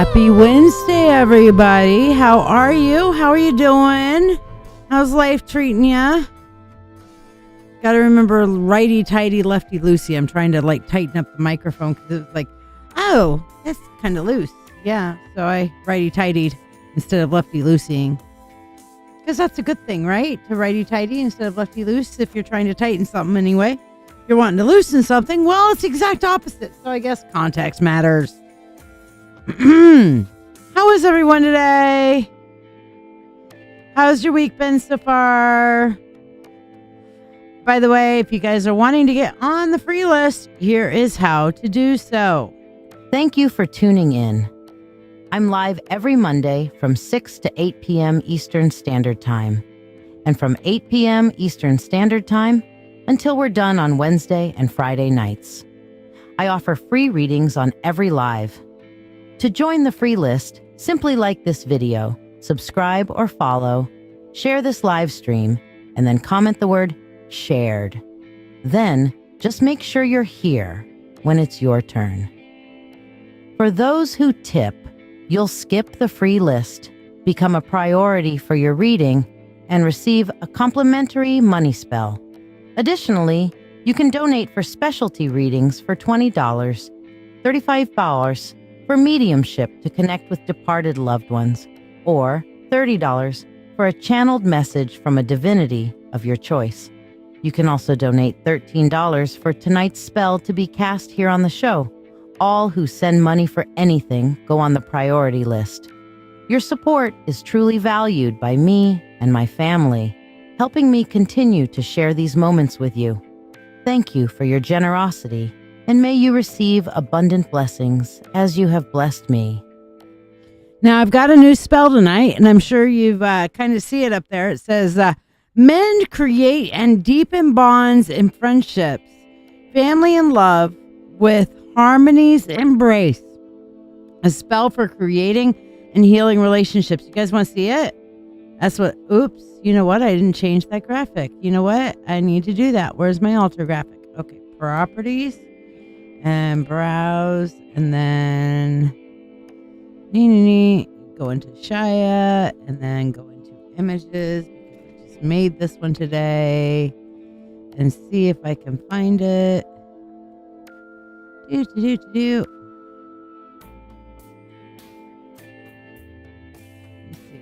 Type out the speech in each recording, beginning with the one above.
Happy Wednesday, everybody. How are you? How are you doing? How's life treating you? Got to remember righty-tighty, lefty-loosey. I'm trying to tighten up the microphone because it was like, oh, that's kind of loose. Yeah, so I righty-tightied instead of lefty-looseying. Because that's a good thing, right? To righty-tighty instead of lefty-loose if you're trying to tighten something anyway. If you're wanting to loosen something, well, it's the exact opposite. So I guess context matters. How is everyone today? How's your week been so far? By the way, if you guys are wanting to get on the free list, here is how to do so. Thank you for tuning in. I'm live every Monday from 6 to 8 p.m. Eastern Standard Time, and from 8 p.m. Eastern Standard Time until we're done on Wednesday and Friday nights. I offer free readings on every live. To join the free list, simply like this video, subscribe or follow, share this live stream, and then comment the word shared. Then just make sure you're here when it's your turn. For those who tip, you'll skip the free list, become a priority for your reading, and receive a complimentary money spell. Additionally, you can donate for specialty readings for $20, $35 for Mediumship to connect with departed loved ones, or $30 for a channeled message from a divinity of your choice. You can also donate $13 for tonight's spell to be cast here on the show. All who send money for anything go on the priority list. Your support is truly valued by me and my family, helping me continue to share these moments with you. Thank you for your generosity, and may you receive abundant blessings as you have blessed me. Now, I've got a new spell tonight, and I'm sure you've kind of see it up there. It says, mend, create, and deepen bonds in friendships, family, and love with harmony's embrace. A spell for creating and healing relationships. You guys want to see it? That's what, oops, you know what? I didn't change that graphic. You know what? I need to do that. Where's my alter graphic? Okay, properties. And browse, and then go into Shiya, and then go into images. I just made this one today, and see if I can find it. Let's see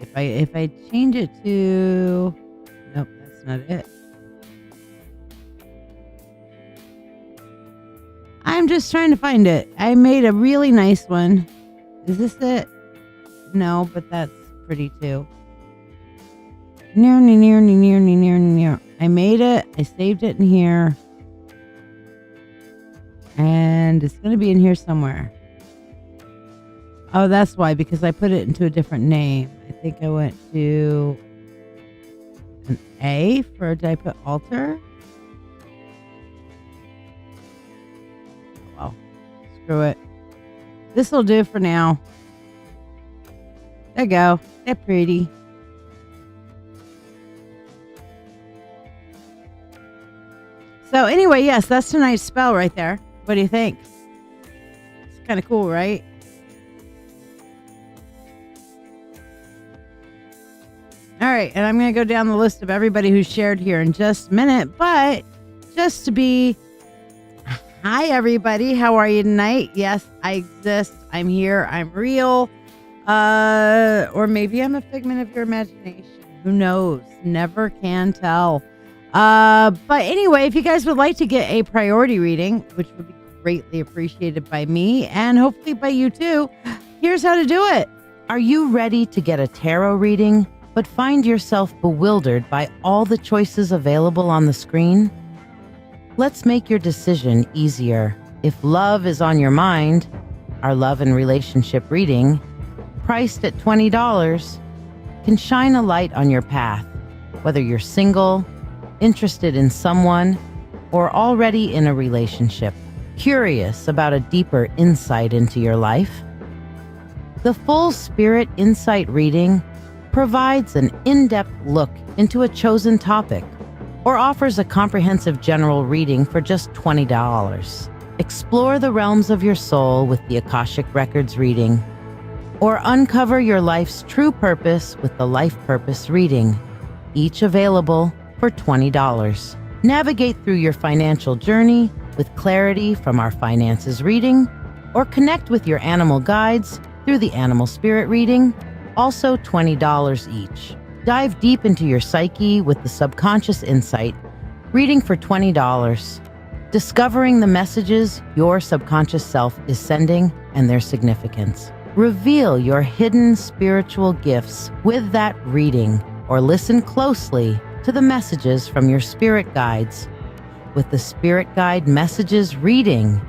if I change it to. Nope, that's not it. I'm just trying to find it. I made a really nice one. Is this it? No, but that's pretty too. Near. I made it. I saved it in here. And it's going to be in here somewhere. Oh, that's why, because I put it into a different name. I think I went to an A for, did I put alter? Well, screw it. This will do for now. There you go. They're pretty. So anyway, yes, that's tonight's spell right there. What do you think? It's kind of cool, right? All right, and I'm going to go down the list of everybody who shared here in just a minute, but just to be... Hi, everybody. How are you tonight? Yes, I exist. I'm here. I'm real. Or maybe I'm a figment of your imagination. Who knows? Never can tell. But anyway, if you guys would like to get a priority reading, which would be greatly appreciated by me and hopefully by you too, here's how to do it. Are you ready to get a tarot reading, but find yourself bewildered by all the choices available on the screen? Let's make your decision easier. If love is on your mind, our love and relationship reading, priced at $20, can shine a light on your path, whether you're single, interested in someone, or already in a relationship, curious about a deeper insight into your life. The Full Spirit Insight reading provides an in-depth look into a chosen topic, or offers a comprehensive general reading for just $20. Explore the realms of your soul with the Akashic Records reading. or uncover your life's true purpose with the Life Purpose reading, each available for $20. Navigate through your financial journey with clarity from our finances reading, or connect with your animal guides through the Animal Spirit reading, also $20 each. Dive deep into your psyche with the Subconscious Insight reading for $20. Discovering the messages your subconscious self is sending and their significance. Reveal your hidden spiritual gifts with that reading, or listen closely to the messages from your spirit guides with the Spirit Guide Messages reading,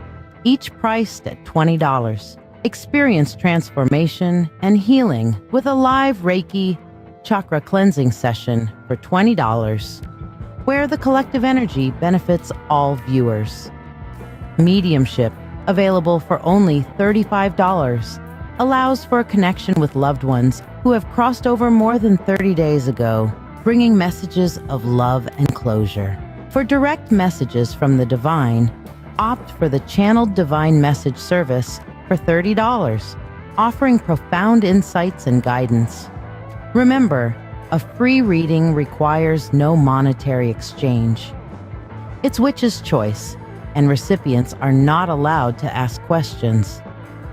each priced at $20. Experience transformation and healing with a live Reiki Chakra cleansing session for $20, where the collective energy benefits all viewers. Mediumship, available for only $35, allows for a connection with loved ones who have crossed over more than 30 days ago, bringing messages of love and closure. For direct messages from the divine, opt for the Channeled Divine Message service for $30, offering profound insights and guidance. Remember, a free reading requires no monetary exchange. It's witch's choice, and recipients are not allowed to ask questions.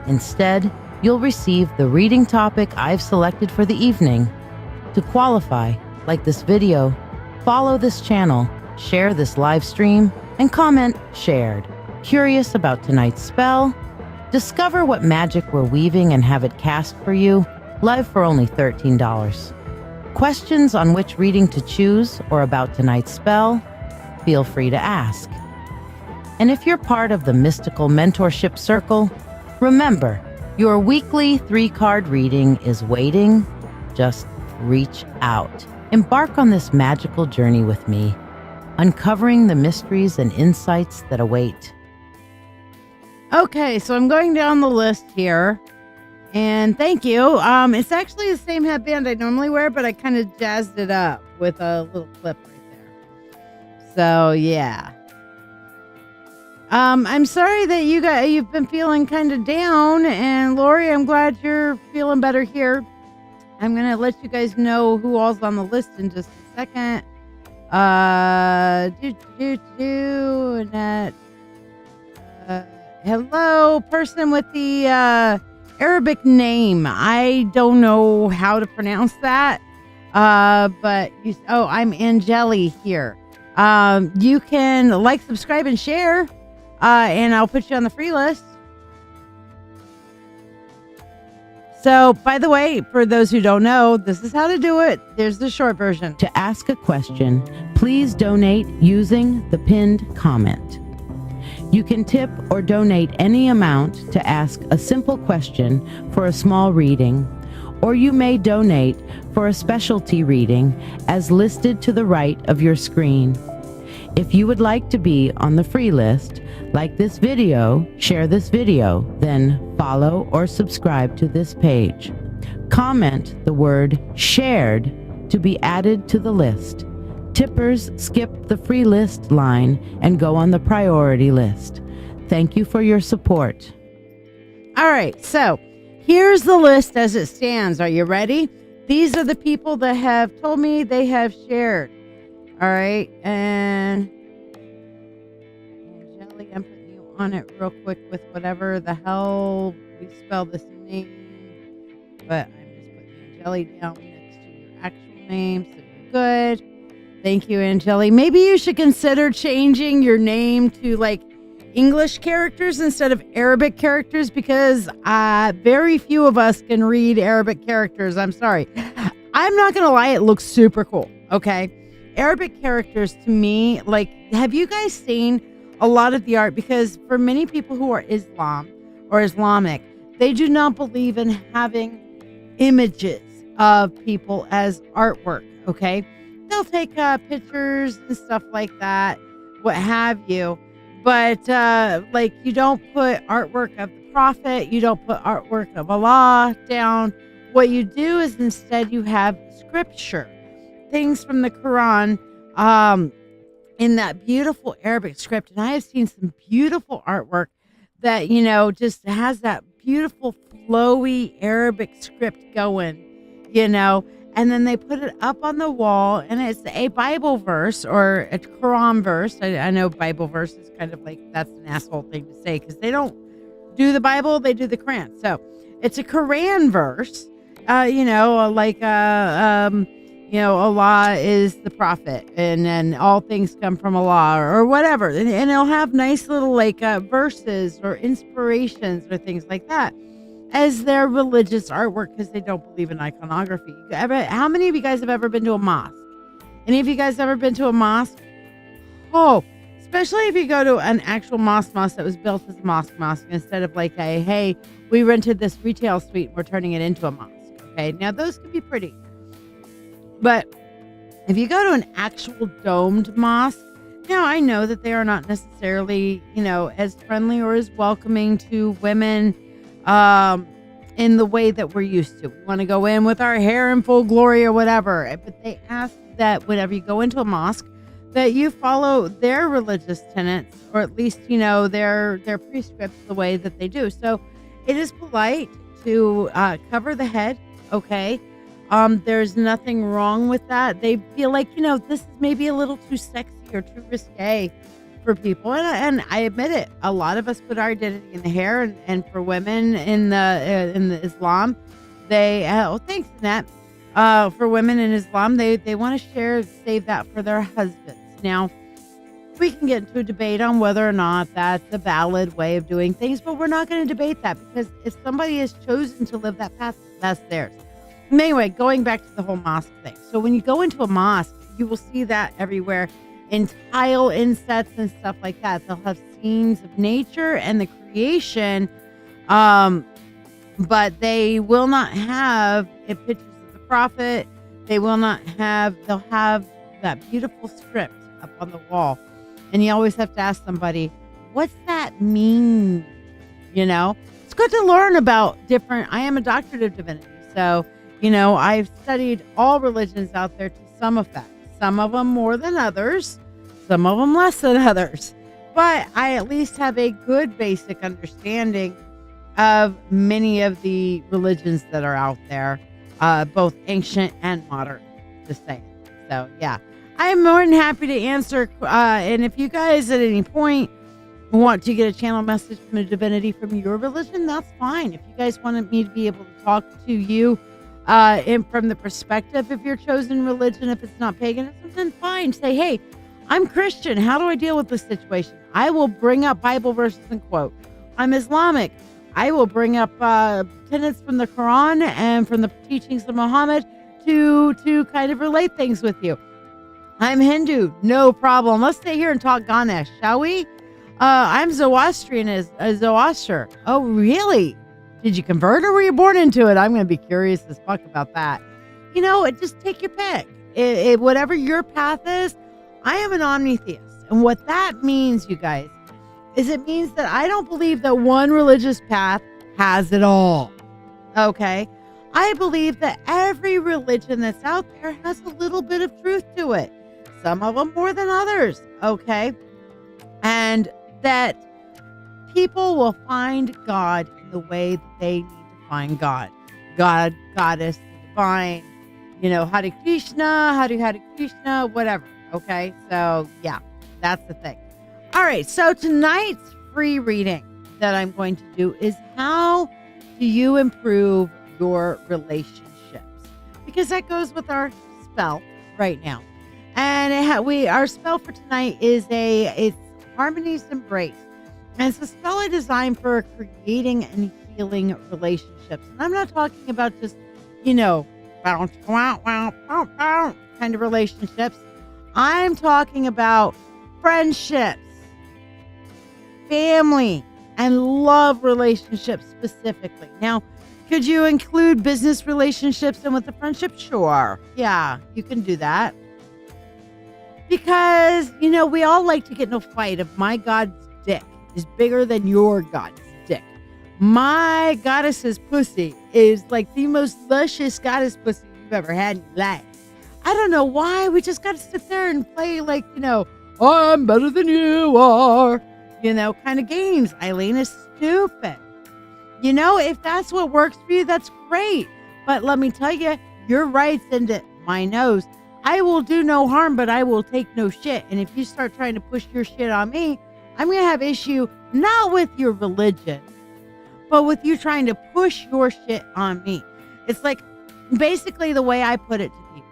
Instead, you'll receive the reading topic I've selected for the evening. To qualify, like this video, follow this channel, share this live stream, and comment shared. Curious about tonight's spell? Discover what magic we're weaving and have it cast for you, live for only $13. Questions on which reading to choose or about tonight's spell? Feel free to ask. And if you're part of the Mystical Mentorship Circle, remember, your weekly 3-card reading is waiting. Just reach out. Embark on this magical journey with me, uncovering the mysteries and insights that await. Okay, so I'm going down the list here. And thank you. It's actually the same headband I normally wear, but I kind of jazzed it up with a little clip right there. So, yeah. I'm sorry that you've been feeling kind of down, and Lori, I'm glad you're feeling better here. I'm going to let you guys know who all's on the list in just a second. Annette. Hello, person with the Arabic name. I don't know how to pronounce that. But I'm Angeli here. You can like, subscribe, and share. And I'll put you on the free list. So, by the way, for those who don't know, this is how to do it. There's the short version. To ask a question, please donate using the pinned comment. You can tip or donate any amount to ask a simple question for a small reading, or you may donate for a specialty reading as listed to the right of your screen. If you would like to be on the free list, like this video, share this video, then follow or subscribe to this page. Comment the word shared to be added to the list. Tippers skip the free list line and go on the priority list. Thank you for your support. All right, so here's the list as it stands. Are you ready? These are the people that have told me they have shared. All right, and Angeli, I'm putting you on it real quick with whatever the hell we spell this name, but I'm just putting Angeli down next to your actual name, so you're good. Thank you, Angeli. Maybe you should consider changing your name to like English characters instead of Arabic characters, because very few of us can read Arabic characters. I'm sorry. I'm not going to lie. It looks super cool. Okay. Arabic characters to me, like, have you guys seen a lot of the art? Because for many people who are Islam or Islamic, they do not believe in having images of people as artwork. Okay. They'll take pictures and stuff like that, what have you. But like, you don't put artwork of the Prophet, you don't put artwork of Allah down. What you do is instead you have scripture, things from the Quran, in that beautiful Arabic script. And I have seen some beautiful artwork that, you know, just has that beautiful flowy Arabic script going, you know, and then they put it up on the wall, and it's a Bible verse or a Quran verse. I know Bible verse is kind of like, that's an asshole thing to say because they don't do the Bible, they do the Quran. So it's a Quran verse, Allah is the prophet, and then all things come from Allah, or whatever. And it'll have nice little verses or inspirations or things like that as their religious artwork, because they don't believe in iconography. How many of you guys have ever been to a mosque? Any of you guys ever been to a mosque? Oh, especially if you go to an actual mosque that was built as a mosque instead of like a, hey, we rented this retail suite and we're turning it into a mosque. Okay, now those can be pretty. But if you go to an actual domed mosque, now I know that they are not necessarily, as friendly or as welcoming to women in the way that we're used to. We want to go in with our hair in full glory or whatever. But they ask that whenever you go into a mosque, that you follow their religious tenets, or at least, their prescripts the way that they do. So it is polite to cover the head, okay? There's nothing wrong with that. They feel like, this is maybe a little too sexy or too risque for people. And I admit it, a lot of us put our identity in the hair, and for women in the Islam, they, thanks, Annette. For women in Islam, they want to save that for their husbands. Now, we can get into a debate on whether or not that's a valid way of doing things, but we're not going to debate that, because if somebody has chosen to live that path, that's theirs. Anyway, going back to the whole mosque thing. So when you go into a mosque, you will see that everywhere in tile insets and stuff like that. They'll have scenes of nature and the creation, but they will not have pictures of the prophet. They'll have that beautiful script up on the wall. And you always have to ask somebody, what's that mean? It's good to learn about I am a doctorate of divinity. So, I've studied all religions out there to some effect. Some of them more than others, some of them less than others. But I at least have a good basic understanding of many of the religions that are out there, both ancient and modern, to say it. So, yeah, I'm more than happy to answer. And if you guys at any point want to get a channel message from a divinity from your religion, that's fine. If you guys wanted me to be able to talk to you from the perspective of your chosen religion, if it's not paganism, then fine. Say, hey, I'm Christian. How do I deal with this situation? I will bring up Bible verses and quote. I'm Islamic. I will bring up tenets from the Quran and from the teachings of Muhammad to kind of relate things with you. I'm Hindu. No problem. Let's stay here and talk Ganesh, shall we? I'm Zoroastrian as Zoroaster. Oh, really? Did you convert or were you born into it? I'm going to be curious as fuck about that. Just take your pick. Whatever your path is, I am an omnitheist. And what that means, you guys, is it means that I don't believe that one religious path has it all. Okay? I believe that every religion that's out there has a little bit of truth to it. Some of them more than others. Okay? And that people will find God in the way that they need to find God. God, goddess, the divine, Hare Krishna, Hare Krishna, whatever. Okay, so yeah, that's the thing. All right, so tonight's free reading that I'm going to do is how do you improve your relationships? Because that goes with our spell right now. And our spell for tonight is it's Harmony's Embrace. And it's a spell I designed for creating and healing relationships. And I'm not talking about just, kind of relationships. I'm talking about friendships, family, and love relationships specifically. Now, could you include business relationships in with the friendship? Sure. Yeah, you can do that. Because, we all like to get in a fight of my God's dick is bigger than your God's dick. My goddess's pussy is like the most luscious goddess pussy you've ever had in your life. I don't know why. We just got to sit there and play like, I'm better than you are, kind of games. Eileen is stupid. If that's what works for you, that's great. But let me tell you, your rights into my nose. I will do no harm, but I will take no shit. And if you start trying to push your shit on me, I'm going to have issue not with your religion, but with you trying to push your shit on me. It's like basically the way I put it to people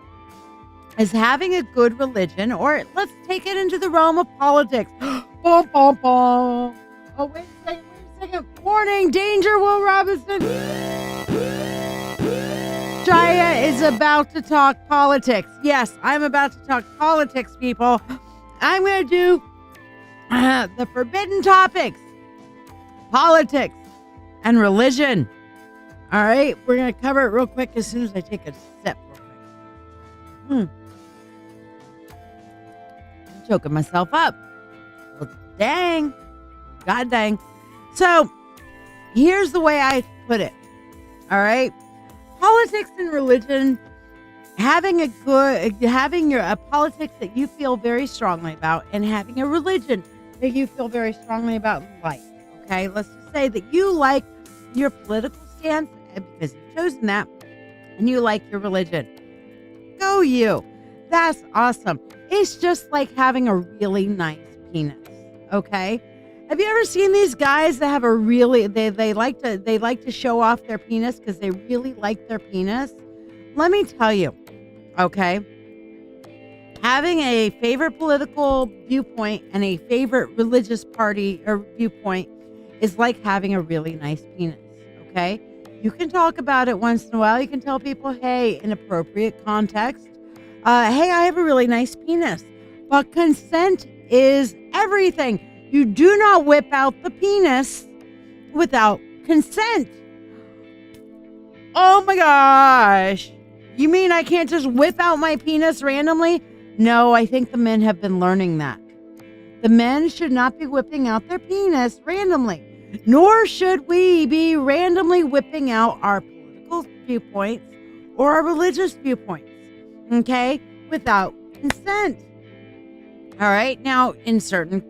is having a good religion, or let's take it into the realm of politics. Bum, bum, bum. Oh, wait a second. Warning, danger, Will Robinson. Shiya is about to talk politics. Yes, I'm about to talk politics, people. I'm going to do the forbidden topics, politics, and religion. All right, we're going to cover it real quick as soon as I take a sip real quick. I'm choking myself up. Well, dang. God dang. So, here's the way I put it. All right? Politics and religion, having a politics that you feel very strongly about, and having a religion that you feel very strongly about in life. Okay? Let's just say that you like your political stance because you've chosen that, and you like your religion. Go you. That's awesome. It's just like having a really nice penis. Okay? Have you ever seen these guys that have a really they like to show off their penis because they really like their penis? Let me tell you, okay? Having a favorite political viewpoint and a favorite religious party or viewpoint is like having a really nice penis, okay? You can talk about it once in a while. You can tell people, hey, in appropriate context, hey, I have a really nice penis. But consent is everything. You do not whip out the penis without consent. Oh my gosh. You mean I can't just whip out my penis randomly? No, I think the men have been learning that. The men should not be whipping out their penis randomly, nor should we be randomly whipping out our political viewpoints or our religious viewpoints, okay, without consent. All right, now in certain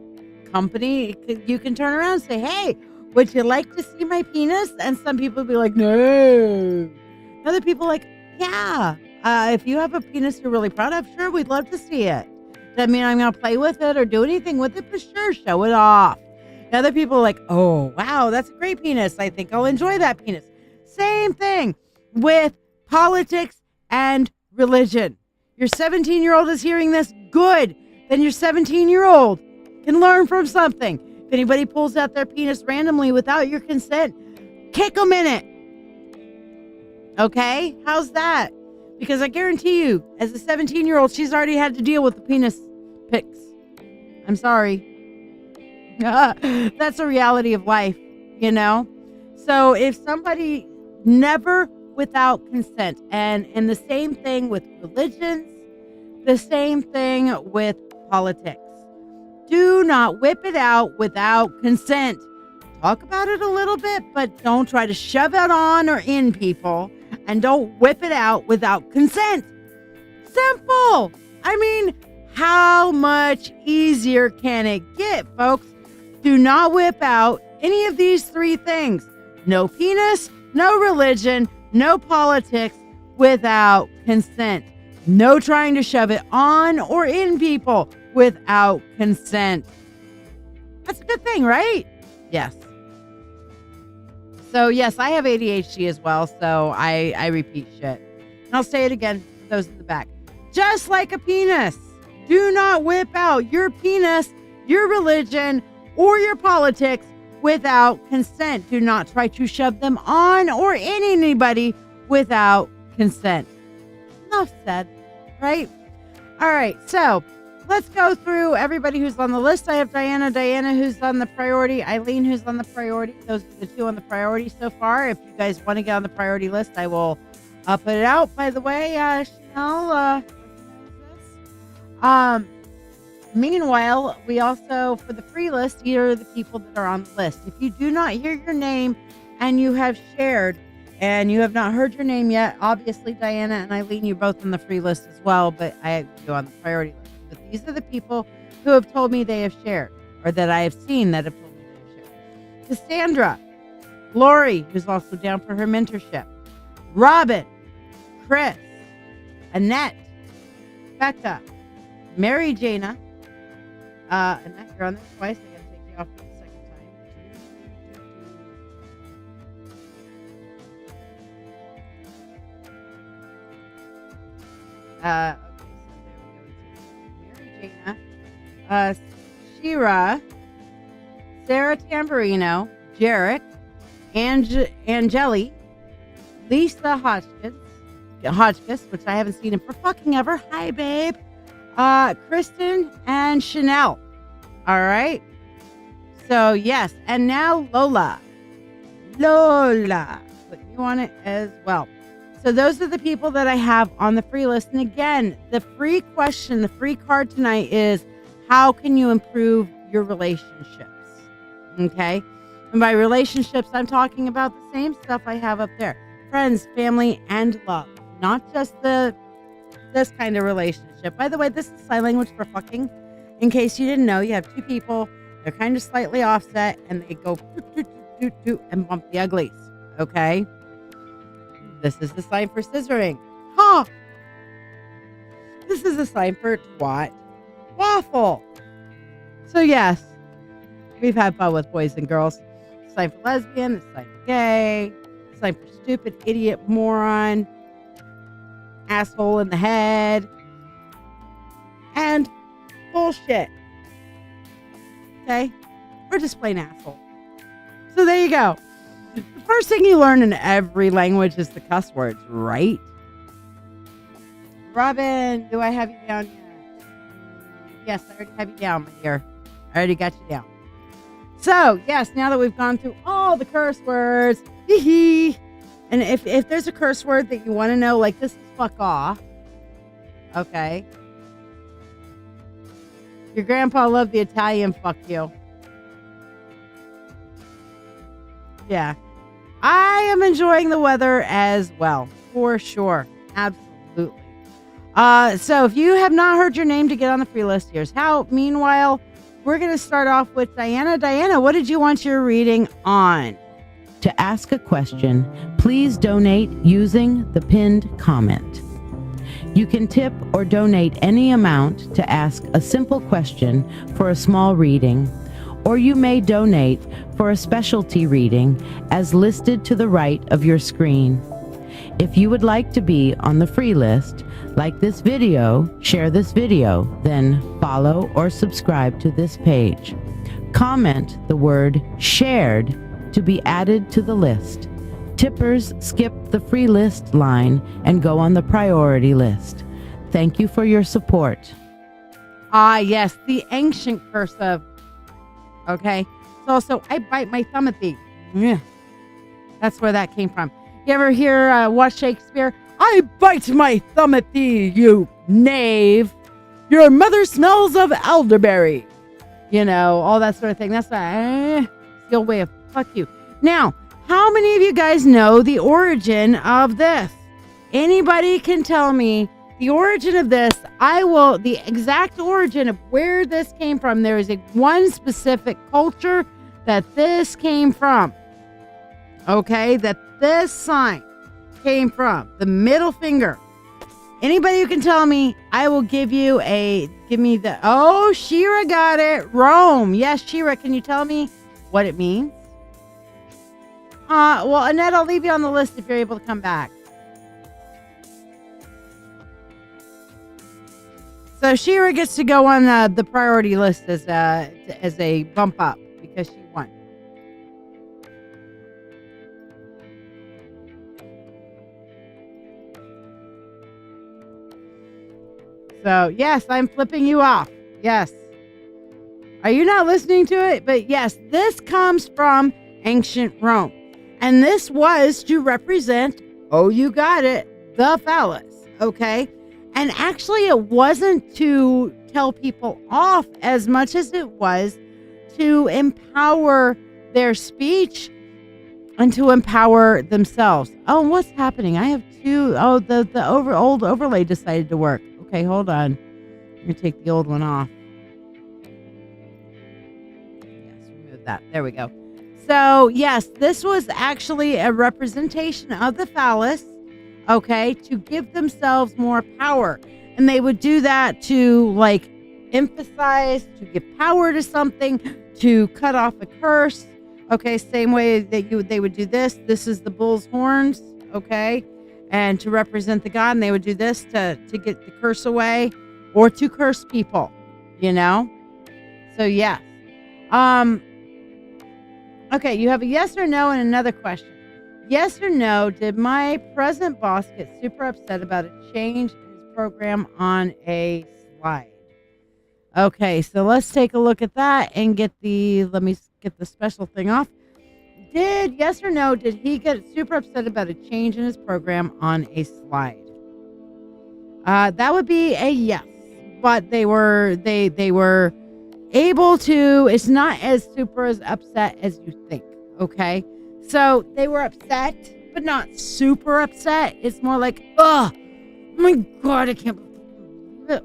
company, you can turn around and say, hey, would you like to see my penis? And some people will be like, no. Other people are like, yeah, if you have a penis you're really proud of, sure, we'd love to see it. Does that mean I'm going to play with it or do anything with it? But sure, show it off. And other people are like, oh, wow, that's a great penis. I think I'll enjoy that penis. Same thing with politics and religion. Your 17-year-old is hearing this? Good. Then your 17-year-old can learn from something. If anybody pulls out their penis randomly without your consent, kick them in it. Okay? How's that? Because I guarantee you, as a 17-year-old, she's already had to deal with the penis pics. I'm sorry. That's a reality of life, So if somebody never without consent, and the same thing with religions, the same thing with politics. Do not whip it out without consent. Talk about it a little bit, but don't try to shove it on or in people. And don't whip it out without consent. Simple. I mean, how much easier can it get, folks? Do not whip out any of these three things. No penis, no religion, no politics without consent. No trying to shove it on or in people without consent. That's a good thing, right? Yes. So, yes, I have ADHD as well, so I repeat shit. And I'll say it again for those in the back. Just like a penis, do not whip out your penis, your religion, or your politics without consent. Do not try to shove them on or in anybody without consent. Enough said, right? All right, so let's go through everybody who's on the list. I have Diana who's on the priority, Eileen who's on the priority. Those are the two on the priority so far. If you guys want to get on the priority list, I will put it out. By the way, Chanel, meanwhile, we also, for the free list, here are the people that are on the list. If you do not hear your name and you have shared and you have not heard your name yet, obviously Diana and Eileen, you're both on the free list as well, but I have you on the priority list. But these are the people who have told me they have shared, or that I have seen that have told me they have shared. Cassandra, Lori, who's also down for her mentorship. Robin, Chris, Annette, Becca, Mary Jana. Annette, you're on there twice. I gotta take you off for the second time. Okay, so there we go. It's Mary Jana, Shira, Sarah Tamburino, Jarek, Angeli, Lisa Hotchkiss, which I haven't seen in for fucking ever. Hi, babe. Kristen and Chanel. All right. So, yes. And now Lola. Put you on it as well. So those are the people that I have on the free list. And again, the free question, the free card tonight is, how can you improve your relationships? Okay. And by relationships, I'm talking about the same stuff I have up there. Friends, family, and love. Not just this kind of relationship. By the way, this is sign language for fucking. In case you didn't know, you have two people. They're kind of slightly offset, and they go and bump the uglies. Okay? This is the sign for scissoring. Huh? This is a sign for twat waffle. So yes, we've had fun with boys and girls. Sign for lesbian, it's sign for gay, sign for stupid, idiot, moron, asshole in the head, and bullshit. Okay? Or just plain asshole. So there you go. The first thing you learn in every language is the cuss words, right? Robin, do I have you down yet? Yes, I already have you down, my dear. I already got you down. So, yes, now that we've gone through all the curse words, and if there's a curse word that you want to know, like this is fuck off, okay? Your grandpa loved the Italian fuck you. Yeah. I am enjoying the weather as well, for sure. Absolutely. So if you have not heard your name to get on the free list, here's how. Meanwhile, we're going to start off with Diana. Diana, what did you want your reading on? To ask a question, please donate using the pinned comment. You can tip or donate any amount to ask a simple question for a small reading, or you may donate for a specialty reading as listed to the right of your screen. If you would like to be on the free list, like this video, share this video, then follow or subscribe to this page. Comment the word shared to be added to the list. Tippers skip the free list line and go on the priority list. Thank you for your support. Ah, yes, the ancient cursive. Okay. It's also, I bite my thumb at thee. Yeah. That's where that came from. You ever hear watch Shakespeare? I bite my thumb at thee, you knave. Your mother smells of elderberry. You know, all that sort of thing. That's the old way of fuck you. Now, how many of you guys know the origin of this? Anybody can tell me the origin of this. The exact origin of where this came from. There is one specific culture that this came from. Okay, that this sign came from. The middle finger. Anybody who can tell me, I will give me the, oh, Shira got it. Rome. Yes, Shira, can you tell me what it means? Well, Annette, I'll leave you on the list if you're able to come back. So Shira gets to go on the priority list as a bump up because she won. So, yes, I'm flipping you off. Yes. Are you not listening to it? But yes, this comes from ancient Rome. And this was to represent, oh, you got it, the phallus. Okay? And actually, it wasn't to tell people off as much as it was to empower their speech and to empower themselves. Oh, what's happening? I have two. Oh, the old overlay decided to work. Okay, hold on. I'm going to take the old one off. Yes, remove that. There we go. So, yes, this was actually a representation of the phallus, okay, to give themselves more power. And they would do that to like emphasize, to give power to something, to cut off a curse. Okay, same way that they would do this. This is the bull's horns, okay, and to represent the god. And they would do this to get the curse away or to curse people, you know. So yes. Okay, you have a yes or no and another question. Yes or no, did my present boss get super upset about a change in his program on a slide? Okay, so let's take a look at that and let me get the special thing off. Yes or no, did he get super upset about a change in his program on a slide? That would be a yes, but they were able to, it's not as super as upset as you think, okay? So they were upset, but not super upset. It's more like, oh my God, I can't believe it.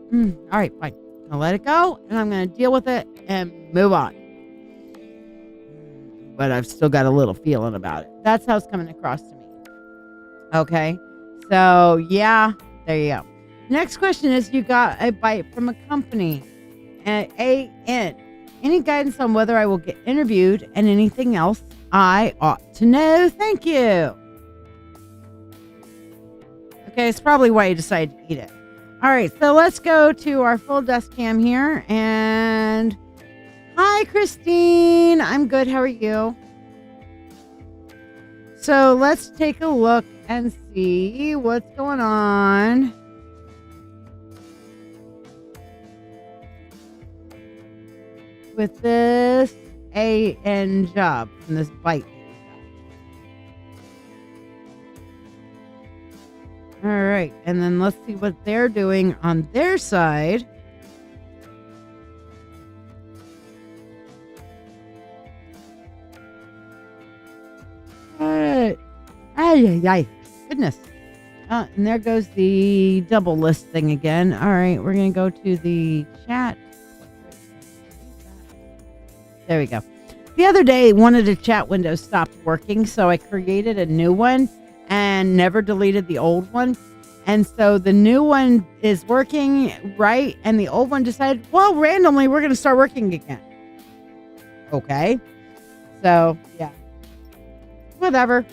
All right, fine. I'll let it go, and I'm going to deal with it and move on. But I've still got a little feeling about it. That's how it's coming across to me. Okay, so yeah, there you go. Next question is, you got a bite from a company. Any guidance on whether I will get interviewed and anything else I ought to know? Thank you. Okay, it's probably why you decided to eat it. All right, so let's go to our full desk cam here. And hi, Christine. I'm good. How are you? So let's take a look and see what's going on. With this AN job from this bite. All right, and then let's see what they're doing on their side. Goodness. And there goes the double list thing again. All right, we're going to go to the chat. There we go. The other day, one of the chat windows stopped working, so I created a new one and never deleted the old one. And so the new one is working, right? And the old one decided, well, randomly, we're going to start working again. Okay. So, yeah. Whatever.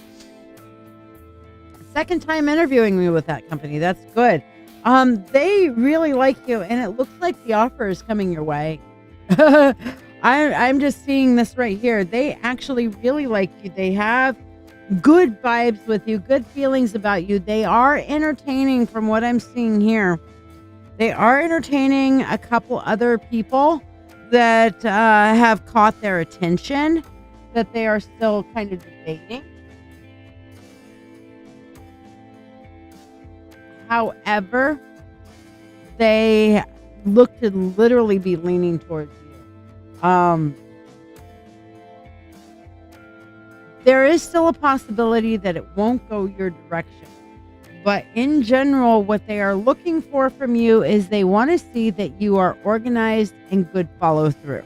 Second time interviewing me with that company. That's good. They really like you, and it looks like the offer is coming your way. I'm just seeing this right here. They actually really like you. They have good vibes with you, good feelings about you. They are entertaining, from what I'm seeing here. They are entertaining a couple other people that have caught their attention, that they are still kind of debating. However, they look to literally be leaning towards you. There is still a possibility that it won't go your direction. But in general, what they are looking for from you is they want to see that you are organized and good follow through.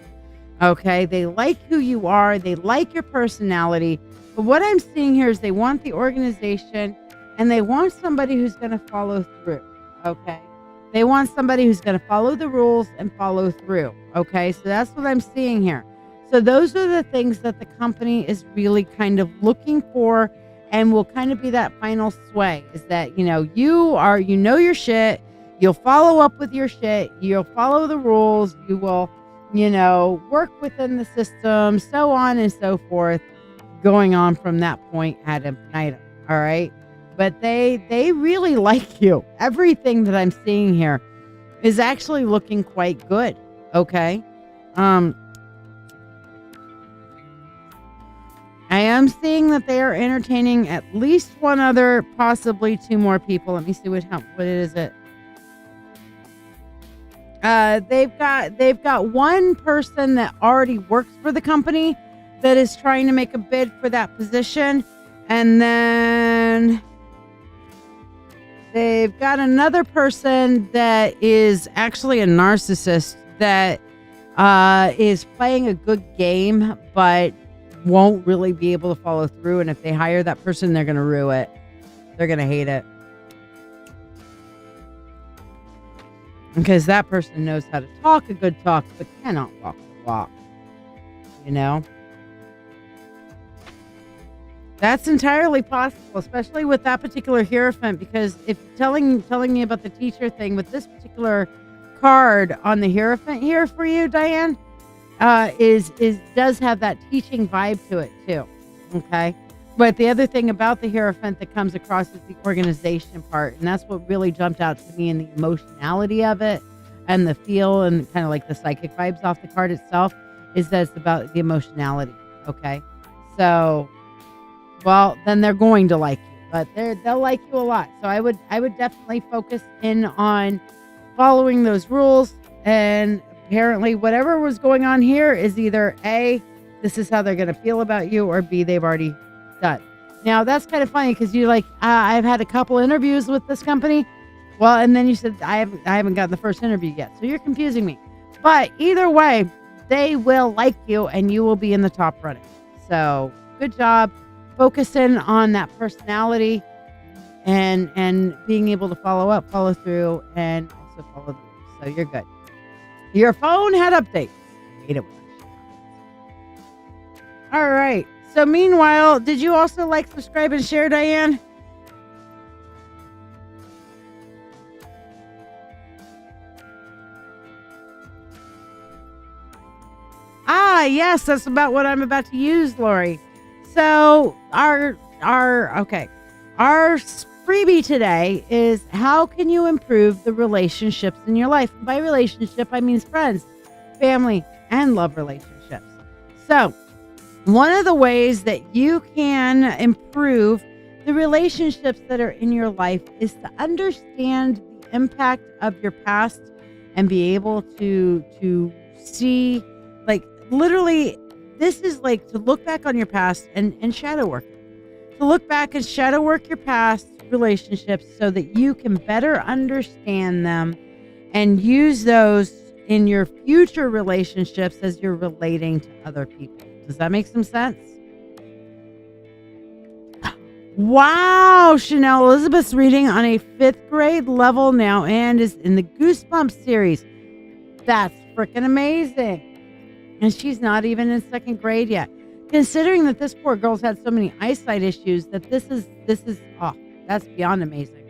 Okay? They like who you are. They like your personality. But what I'm seeing here is they want the organization, and they want somebody who's going to follow through. Okay? They want somebody who's going to follow the rules and follow through. Okay, so that's what I'm seeing here. So those are the things that the company is really kind of looking for, and will kind of be that final sway, is that, you know your shit. You'll follow up with your shit. You'll follow the rules. You will, work within the system, so on and so forth, going on from that point ad infinitum. All right. But they really like you. Everything that I'm seeing here is actually looking quite good. Okay. I am seeing that they are entertaining at least one other, possibly two more people. Let me see what is it. They've got one person that already works for the company that is trying to make a bid for that position, and then they've got another person that is actually a narcissist that is playing a good game, but won't really be able to follow through. And if they hire that person, they're going to rue it. They're going to hate it. Because that person knows how to talk a good talk, but cannot walk the walk. You know? That's entirely possible, especially with that particular Hierophant, because if telling me about the teacher thing with this particular card on the Hierophant here for you, Diane, does have that teaching vibe to it too. Okay. But the other thing about the Hierophant that comes across is the organization part. And that's what really jumped out to me in the emotionality of it and the feel and kind of like the psychic vibes off the card itself is that it's about the emotionality. Okay. So, well, then they're going to like you, but they'll like you a lot. So I would definitely focus in on following those rules. And apparently whatever was going on here is either A, this is how they're going to feel about you, or B, they've already done. Now that's kind of funny because you're like, I've had a couple interviews with this company. Well, and then you said I haven't gotten the first interview yet, so you're confusing me. But either way, they will like you, and you will be in the top running. So good job, focusing on that personality, and being able to follow through, and also follow the rules. So you're good. Your phone had updates. I hate it when that shit happens. All right. So meanwhile, did you also like, subscribe, and share, Diane? Yes, that's about what I'm about to use, Lori. So our freebie today is how can you improve the relationships in your life? And by relationship, I mean friends, family, and love relationships. So one of the ways that you can improve the relationships that are in your life is to understand the impact of your past and be able to see, like, literally, this is like to look back on your past and shadow work it. To look back and shadow work your past relationships so that you can better understand them and use those in your future relationships as you're relating to other people. Does that make some sense? Wow, Chanel Elizabeth's reading on a 5th grade level now and is in the Goosebumps series. That's freaking amazing. And she's not even in 2nd grade yet. Considering that this poor girl's had so many eyesight issues, that this is that's beyond amazing.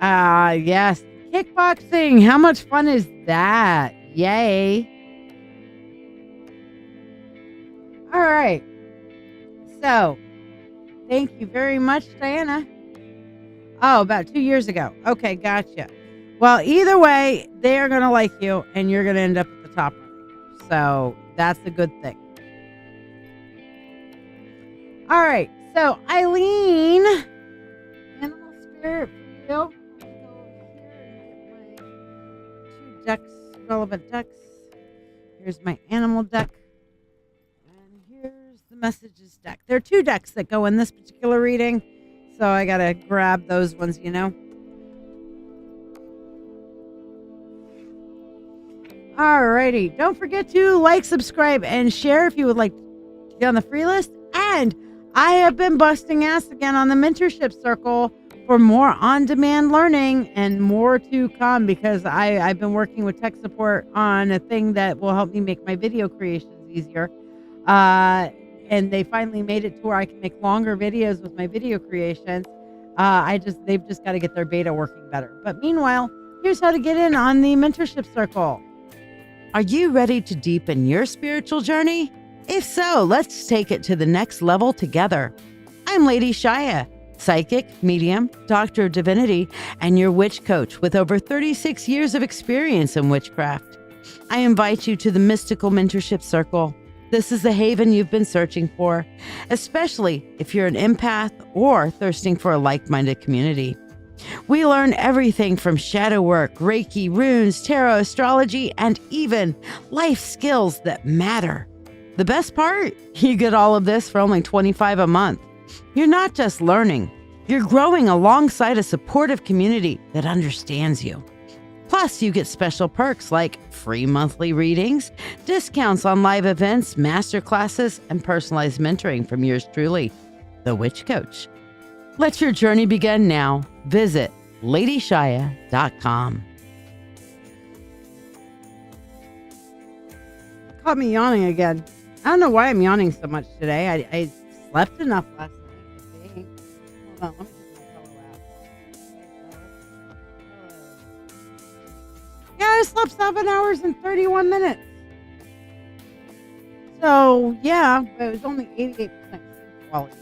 Yes. Kickboxing. How much fun is that? Yay. All right. So, thank you very much, Diana. Oh, about 2 years ago. Okay, gotcha. Well, either way, they are going to like you, and you're going to end up at the top. So that's a good thing. All right. So, Eileen, animal spirit for you. Let me go over here and get my 2 decks, relevant decks. Here's my animal deck. And here's the messages deck. There are 2 decks that go in this particular reading. So I got to grab those ones, you know. Alrighty. Don't forget to like, subscribe, and share if you would like to be on the free list. And I have been busting ass again on the Mentorship Circle for more on-demand learning and more to come, because I've been working with tech support on a thing that will help me make my video creations easier. And they finally made it to where I can make longer videos with my video creations. They've just got to get their beta working better. But meanwhile, here's how to get in on the Mentorship Circle. Are you ready to deepen your spiritual journey? If so, let's take it to the next level together. I'm LadyShiya, psychic, medium, doctor of divinity, and your witch coach with over 36 years of experience in witchcraft. I invite you to the Mystical Mentorship Circle. This is the haven you've been searching for, especially if you're an empath or thirsting for a like-minded community. We learn everything from shadow work, Reiki, runes, tarot, astrology, and even life skills that matter. The best part? You get all of this for only $25 a month. You're not just learning, you're growing alongside a supportive community that understands you. Plus, you get special perks like free monthly readings, discounts on live events, master classes, and personalized mentoring from yours truly, the Witch Coach. Let your journey begin now. Visit LadyShiya.com. Caught me yawning again. I don't know why I'm yawning so much today. I slept enough last night, I think. Hold on, let me get my pillow out. Yeah, I slept 7 hours and 31 minutes. So, yeah, but it was only 88% sleep quality,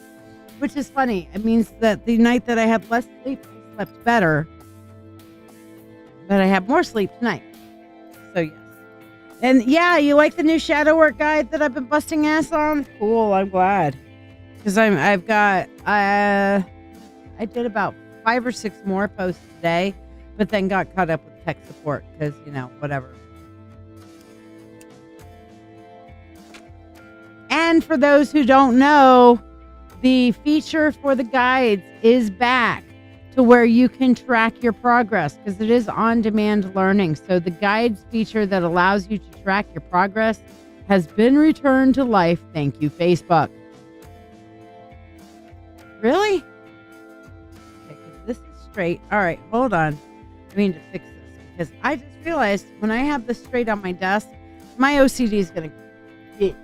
which is funny. It means that the night that I had less sleep, I slept better, but I have more sleep tonight. So, yes. And yeah, you like the new shadow work guide that I've been busting ass on? Cool, I'm glad. Because I did about 5 or 6 more posts today, but then got caught up with tech support because, whatever. And for those who don't know, the feature for the guides is back to where you can track your progress because it is on-demand learning. So the guides feature that allows you to track your progress has been returned to life. Thank you, Facebook. Really? Okay, 'cause this is straight. All right, hold on. I mean to fix this because I just realized when I have this straight on my desk, my OCD is going to get.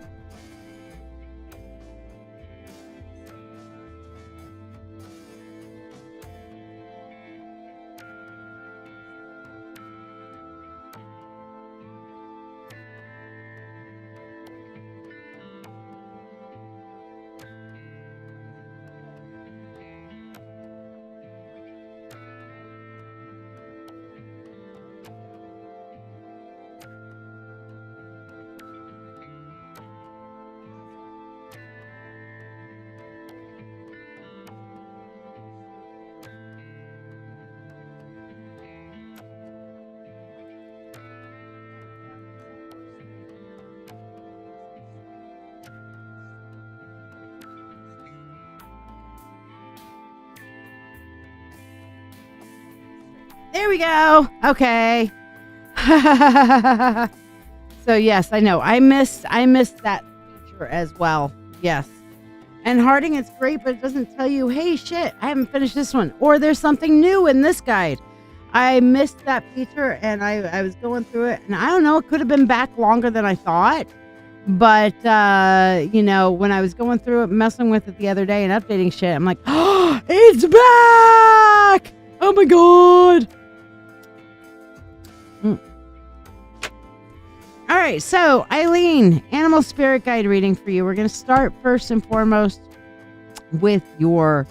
There we go. Okay. So yes, I know. I missed that feature as well. Yes. And Harding, it's great, but it doesn't tell you, hey, shit, I haven't finished this one. Or there's something new in this guide. I missed that feature and I was going through it. And I don't know, it could have been back longer than I thought. But, when I was going through it, messing with it the other day and updating shit, I'm like, oh, it's back. Oh, my God. All right, so Eileen, animal spirit guide reading for you. We're going to start first and foremost with your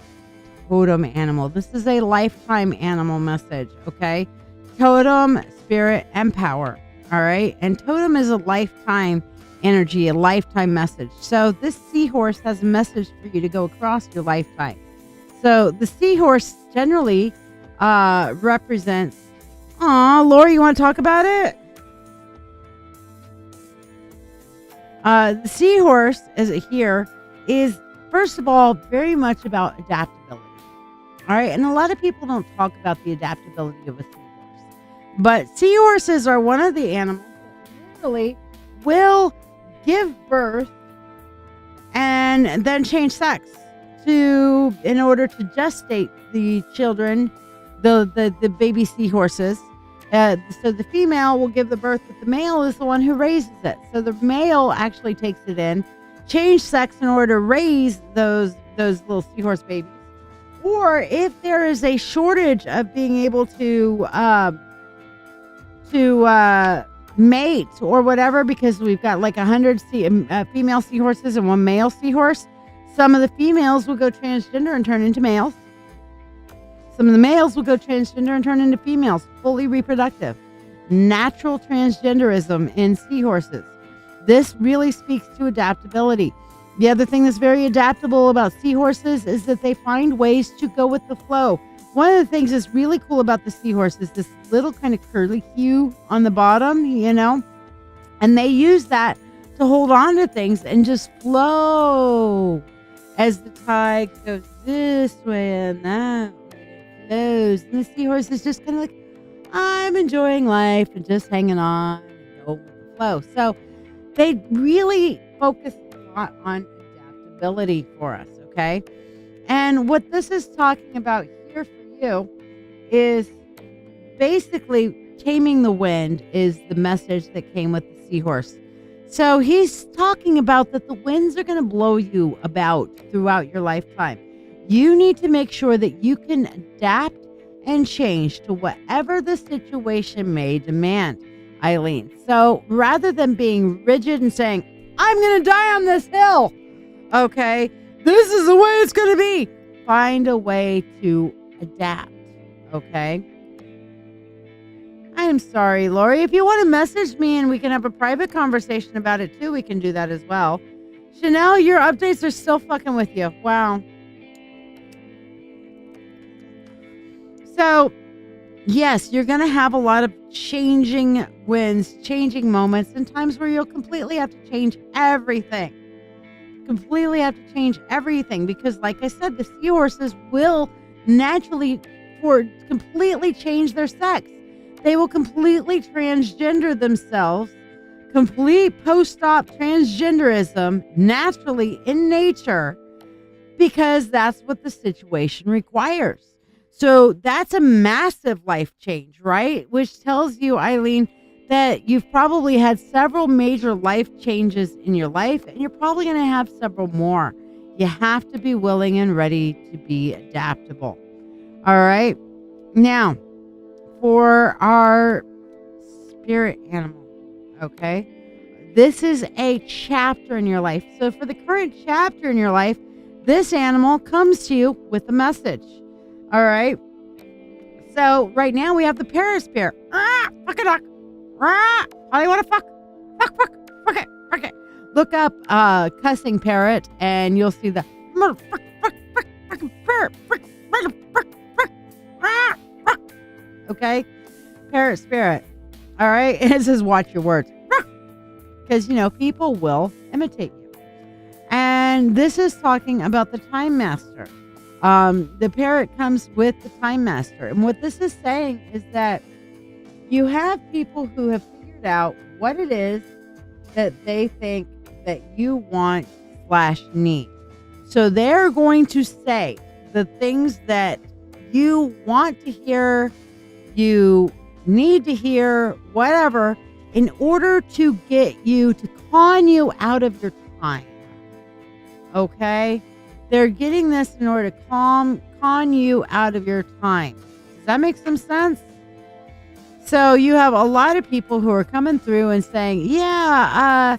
totem animal. This is a lifetime animal message, okay? Totem, spirit, and power, all right? And totem is a lifetime energy, a lifetime message. So this seahorse has a message for you to go across your lifetime. So the seahorse generally represents, Lori, you want to talk about it? The seahorse, as it here, is, first of all, very much about adaptability. All right. And a lot of people don't talk about the adaptability of a seahorse. But seahorses are one of the animals that literally will give birth and then change sex in order to gestate the children, the baby seahorses. So the female will give the birth, but the male is the one who raises it. So the male actually takes it in, change sex in order to raise those little seahorse babies. Or if there is a shortage of being able to mate or whatever, because we've got like 100 female seahorses and 1 male seahorse, some of the females will go transgender and turn into males. Some of the males will go transgender and turn into females, fully reproductive. Natural transgenderism in seahorses. This really speaks to adaptability. The other thing that's very adaptable about seahorses is that they find ways to go with the flow. One of the things that's really cool about the seahorse is this little kind of curly hue on the bottom, and they use that to hold on to things and just flow as the tide goes this way and that way. And the seahorse is just kind of like, I'm enjoying life and just hanging on and going with the flow. So they really focus a lot on adaptability for us, okay? And what this is talking about here for you is basically taming the wind is the message that came with the seahorse. So he's talking about that the winds are going to blow you about throughout your lifetime. You need to make sure that you can adapt and change to whatever the situation may demand, Eileen. So rather than being rigid and saying, I'm going to die on this hill, okay, this is the way it's going to be, find a way to adapt, okay? I am sorry, Lori. If you want to message me and we can have a private conversation about it too, we can do that as well. Chanel, your updates are still fucking with you. Wow. So, yes, you're going to have a lot of changing winds, changing moments, and times where you'll completely have to change everything. Completely have to change everything because, like I said, the seahorses will naturally or completely change their sex. They will completely transgender themselves, complete post-op transgenderism naturally in nature because that's what the situation requires. So that's a massive life change, right? Which tells you, Eileen, that you've probably had several major life changes in your life, and you're probably going to have several more. You have to be willing and ready to be adaptable. All right. Now, for our spirit animal, okay? This is a chapter in your life. So for the current chapter in your life, this animal comes to you with a message. All right. So right now we have the parrot spirit. Fuck a duck. How do you want to fuck? Fuck it. Look up cussing parrot and you'll see the parrot. Okay? Parrot spirit. All right? It says watch your words. Because, people will imitate you. And this is talking about the time master. The parrot comes with the time master. And what this is saying is that you have people who have figured out what it is that they think that you want / need. So they're going to say the things that you want to hear, you need to hear, whatever, in order to get you to con you out of your time. Okay? They're getting this in order to con you out of your time. Does that make some sense? So you have a lot of people who are coming through and saying, I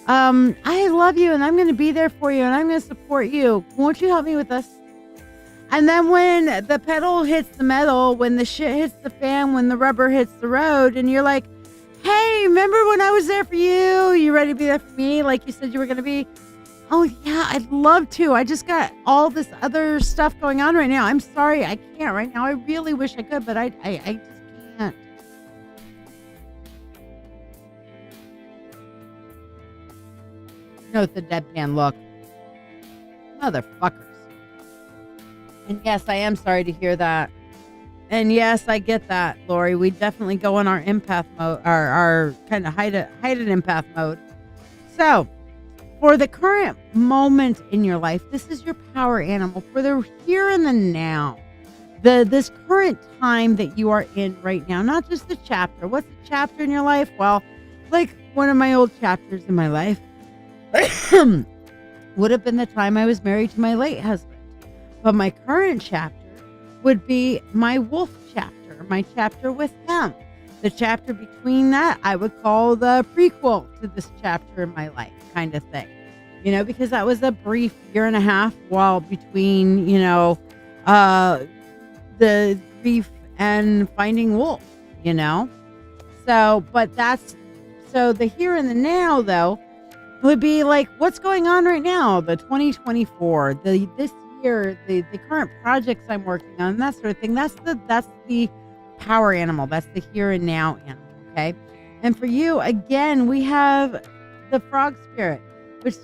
love you and I'm going to be there for you and I'm going to support you. Won't you help me with this? And then when the pedal hits the metal, when the shit hits the fan, when the rubber hits the road, and you're like, hey, remember when I was there for you? You ready to be there for me like you said you were going to be? Oh, yeah, I'd love to. I just got all this other stuff going on right now. I'm sorry, I can't right now. I really wish I could, but I just can't. Note the deadpan look. Motherfuckers. And yes, I am sorry to hear that. And yes, I get that, Lori. We definitely go in our empath mode, our kind of hide an empath mode. So, for the current moment in your life, this is your power animal for the here and the now. This current time that you are in right now, not just the chapter. What's the chapter in your life? Well, like one of my old chapters in my life would have been the time I was married to my late husband. But my current chapter would be my wolf chapter, my chapter with him. The chapter between that, I would call the prequel to this chapter in my life kind of thing. Because that was a brief year and a half while between, the grief and finding wolf, So, but so the here and the now, though, would be like, what's going on right now? The 2024, this year, the current projects I'm working on, that sort of thing. That's the power animal. That's the here and now animal. Okay. And for you, again, we have the frog spirit, which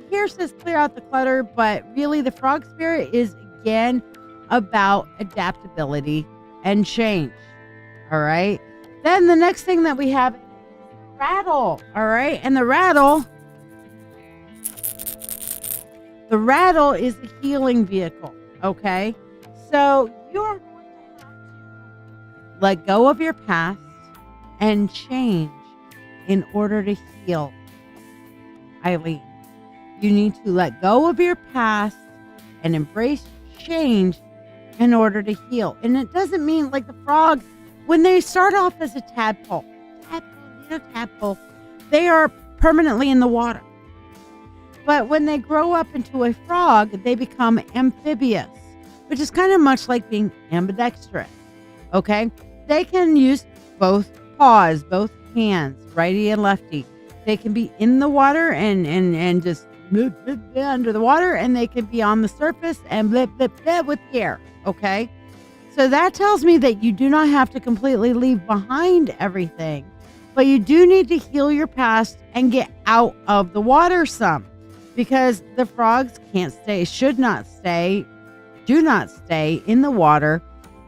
here says clear out the clutter, but really the frog spirit is again about adaptability and change. All right. Then the next thing that we have is rattle. All right. And the rattle is a healing vehicle. Okay. So you're going to have to let go of your past and change in order to heal. Eileen, you need to let go of your past and embrace change in order to heal. And it doesn't mean like the frog, when they start off as a tadpole, little tadpole, they are permanently in the water. But when they grow up into a frog, they become amphibious, which is kind of much like being ambidextrous. Okay? They can use both paws, both hands, righty and lefty. They can be in the water and just under the water, and they can be on the surface and blip with the air. Okay? So that tells me that you do not have to completely leave behind everything, but you do need to heal your past and get out of the water some, because the frogs can't stay, should not stay, do not stay in the water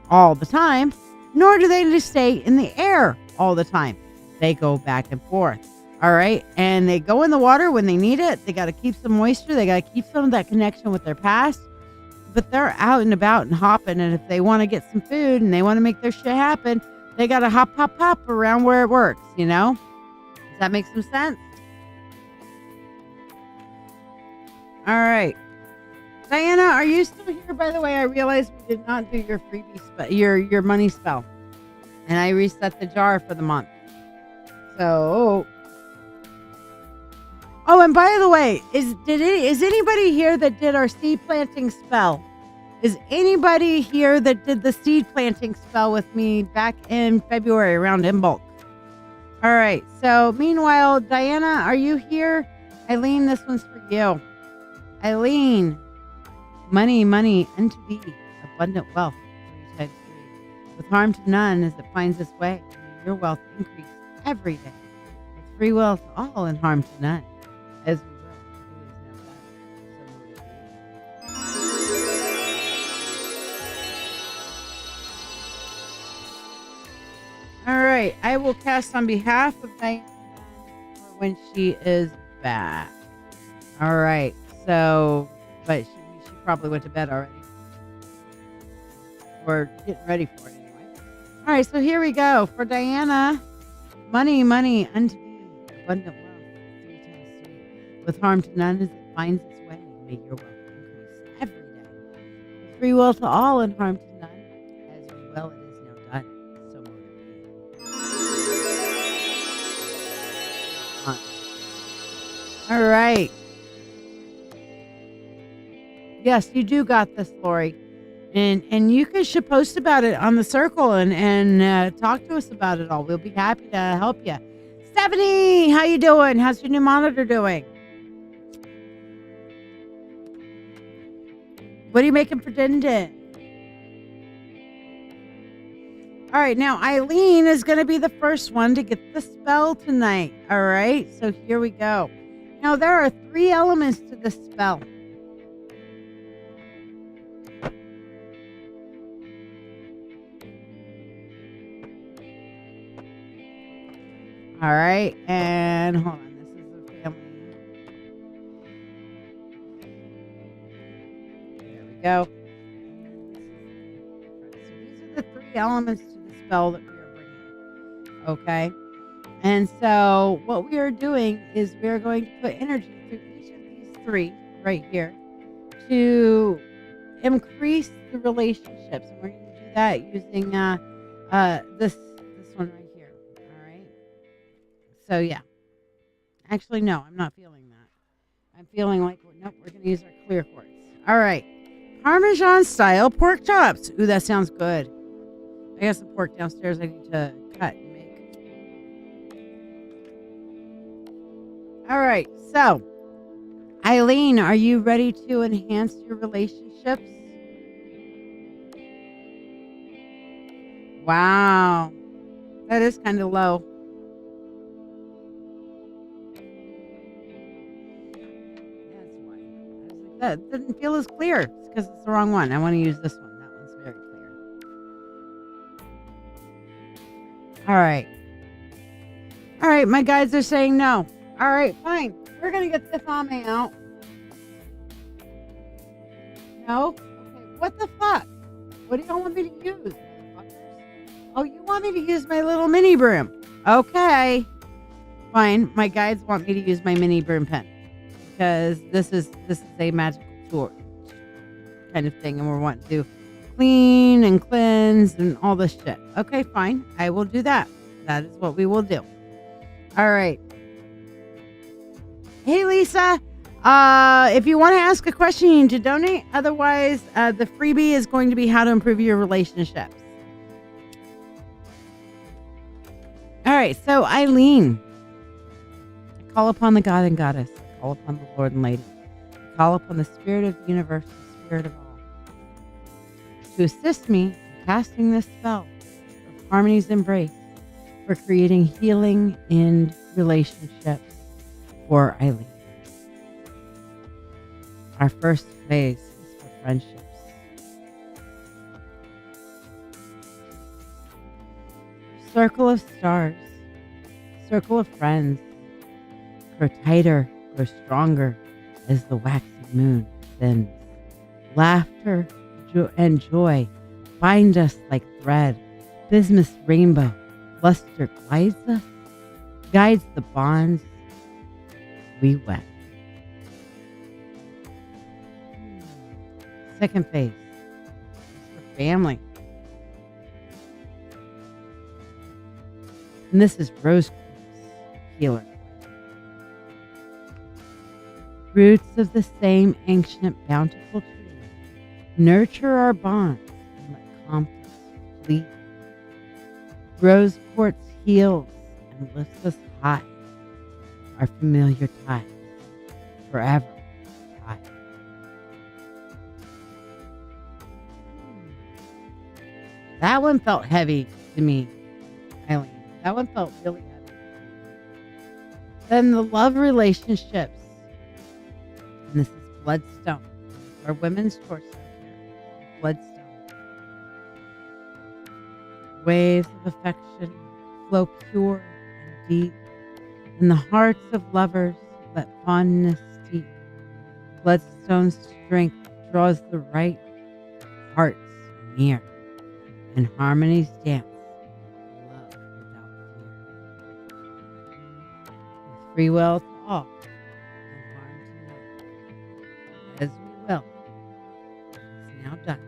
all the time, nor do they stay in the air all the time. They go back and forth. All right. And they go in the water when they need it. They got to keep some moisture. They got to keep some of that connection with their past. But they're out and about and hopping. And if they want to get some food and they want to make their shit happen, they got to hop around where it works, you know? Does that make some sense? All right. Diana, are you still here? By the way, I realized we did not do your freebie your money spell. And I reset the jar for the month. So, oh, and by the way, is anybody here that did our seed planting spell? Is anybody here that did the seed planting spell with me back in February around in bulk? All right. So, meanwhile, Diana, are you here? Eileen, this one's for you. Eileen, money unto thee, abundant wealth, 3 times 3, with harm to none as it finds its way. May your wealth increase every day, with free will to all and harm to none, as we will. It is now done. So all right, I will cast on behalf of Diana for when she is back. All right, so, but she probably went to bed already. Or getting ready for it anyway. All right, so here we go. For Diana, money unto thee, abundant wealth, 3 times 3, with harm to none as it finds its way. May your wealth increase every day, with free will to all and harm to none, as we will, it is now done. So mote it be. All right. Yes, you do got this, Lori. And you should post about it on the circle and talk to us about it all. We'll be happy to help you. Stephanie, how you doing? How's your new monitor doing? What are you making for dinner? All right, now Eileen is going to be the first one to get the spell tonight. All right, so here we go. Now, there are 3 elements to the spell. All right, and hold on, this is a family. There we go. So these are the 3 elements to the spell that we are bringing. Okay, and so what we are doing is we are going to put energy through each of these 3 right here to increase the relationships. And we're going to do that using this one right here. So, yeah. Actually, no, I'm not feeling that. I'm feeling like, nope, we're going to use our clear quartz. All right. Parmesan style pork chops. Ooh, that sounds good. I got some pork downstairs I need to cut and make. All right. So, Eileen, are you ready to enhance your relationships? Wow. That is kind of low. That didn't feel as clear. It's because it's the wrong one. I want to use this one. That one's very All right. All right, my guides are saying no. All right, fine. We're going to get the thame out. No? Okay, what the fuck? What do y'all want me to use, motherfuckers? Oh, you want me to use my little mini broom? Okay. Fine. My guides want me to use my mini broom pen because this is a magical tool kind of thing, and we're wanting to clean and cleanse and all this shit. Okay, fine. I will do that. That is what we will do. All right. Hey, Lisa. If you want to ask a question, you need to donate. Otherwise, the freebie is going to be how to improve your relationships. All right. So, Eileen, call upon the God and Goddess. Call upon the Lord and Lady. Call upon the Spirit of the universe, the Spirit of all, to assist me in casting this spell of harmony's embrace for creating healing in relationships for Eileen. Our first phase is for friendships. Circle of stars, circle of friends, grow tighter, grow stronger as the waxing moon thins. Laughter and joy bind us like thread. Bismuth rainbow luster guides the bonds we wed. Second phase is for family. And this is rose quartz healer. Roots of the same ancient bountiful tree nurture our bonds and let conflicts flee. Rose quartz heals and lifts us high. Our familiar ties forever tied. That one felt heavy to me, Eileen. That one felt really heavy. Then the love relationships. And this is bloodstone. Our women's torso here. Bloodstone. Waves of affection flow pure and deep. In the hearts of lovers, let fondness steep. Bloodstone's strength draws the right hearts near. And harmony's dance, love without fear. With free will to all, and harm to none. As we will, is now done.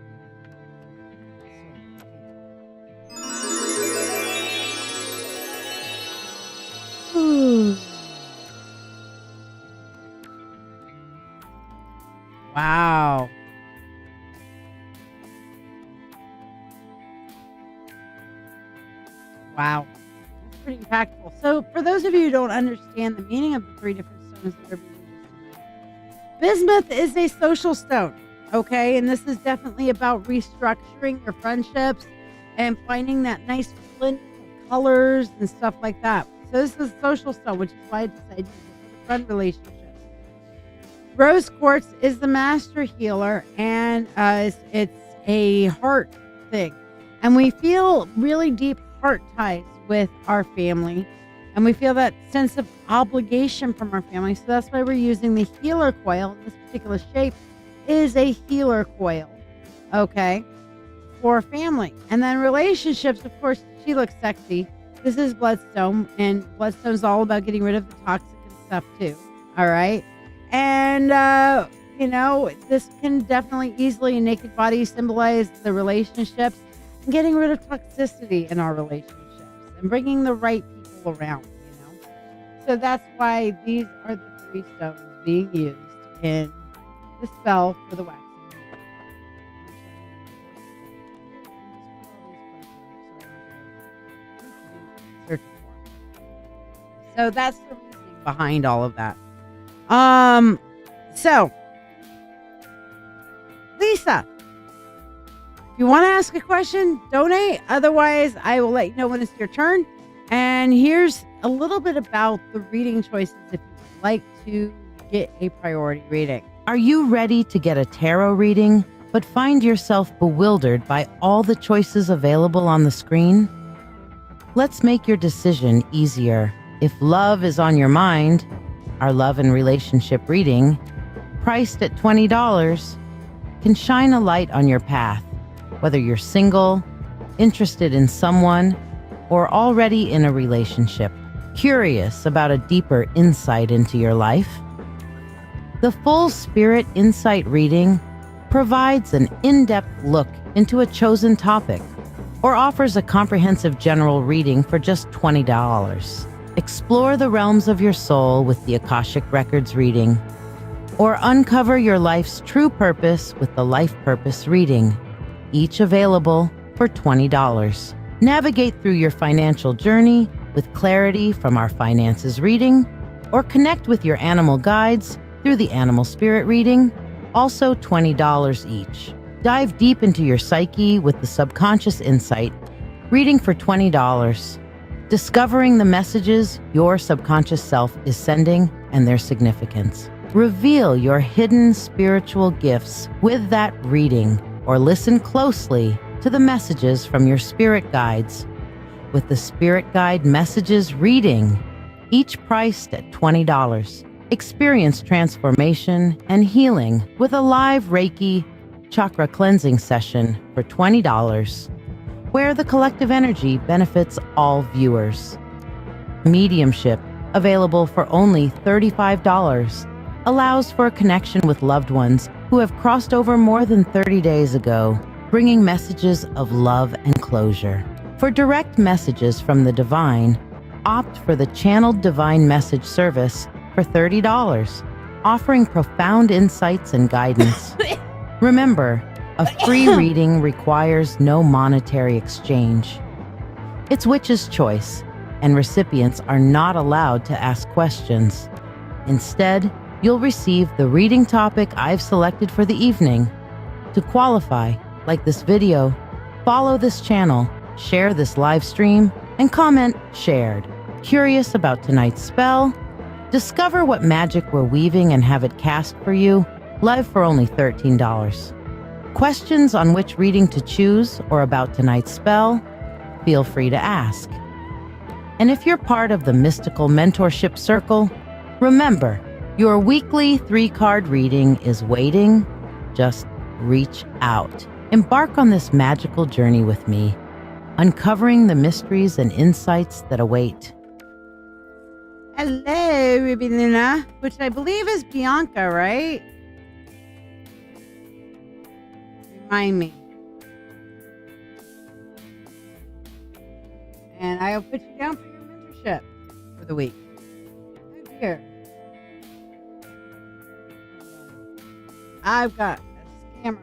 Ooh. Wow. Wow. That's pretty impactful. So for those of you who don't understand the meaning of the three different stones that are being used tonight, bismuth is a social stone. Okay. And this is definitely about restructuring your friendships and finding that nice blend of colors and stuff like that. So this is a social stone, which is why I decided to use it for friend relationships. Rose quartz is the master healer, and it's a heart thing. And we feel really deep heart ties with our family, and we feel that sense of obligation from our family. So that's why we're using the healer coil. This particular shape is a healer coil, okay, for family. And then relationships, of course, she looks sexy. This is bloodstone, and bloodstone is all about getting rid of the toxic and stuff too. All right. And, this can definitely easily in naked body symbolize the relationships and getting rid of toxicity in our relationships and bringing the right people around, So that's why these are the three stones being used in the spell for the waxing moon. So that's the reasoning behind all of that. So Lisa, if you want to ask a question, donate. Otherwise, I will let you know when it's your turn. And here's a little bit about the reading choices if you'd like to get a priority reading. Are you ready to get a tarot reading, but find yourself bewildered by all the choices available on the screen? Let's make your decision easier. If love is on your mind, our love and relationship reading, priced at $20, can shine a light on your path, whether you're single, interested in someone, or already in a relationship, curious about a deeper insight into your life. The full Spirit Insight reading provides an in-depth look into a chosen topic or offers a comprehensive general reading for just $20. Explore the realms of your soul with the Akashic Records reading, or uncover your life's true purpose with the Life Purpose reading, each available for $20. Navigate through your financial journey with clarity from our finances reading, or connect with your animal guides through the Animal Spirit reading, also $20 each. Dive deep into your psyche with the Subconscious Insight reading for $20. Discovering the messages your subconscious self is sending and their significance. Reveal your hidden spiritual gifts with that reading, or listen closely to the messages from your spirit guides with the Spirit Guide Messages reading, each priced at $20. Experience transformation and healing with a live Reiki Chakra cleansing session for $20, where the collective energy benefits all viewers. Mediumship, available for only $35, allows for a connection with loved ones who have crossed over more than 30 days ago, bringing messages of love and closure. For direct messages from the divine, opt for the Channeled Divine Message service for $30, offering profound insights and guidance. Remember, a free reading requires no monetary exchange. It's witch's choice, and recipients are not allowed to ask questions. Instead, you'll receive the reading topic I've selected for the evening. To qualify, like this video, follow this channel, share this live stream, and comment shared. Curious about tonight's spell? Discover what magic we're weaving and have it cast for you, live for only $13. Questions on which reading to choose or about tonight's spell? Feel free to ask. And if you're part of the Mystical Mentorship Circle, remember, your weekly 3-card reading is waiting. Just reach out. Embark on this magical journey with me, uncovering the mysteries and insights that await. Hello, Ruby Luna, which I believe is Bianca, right? Remind me. And I'll put you down for your mentorship for the week. Oh dear. I've got a scammer.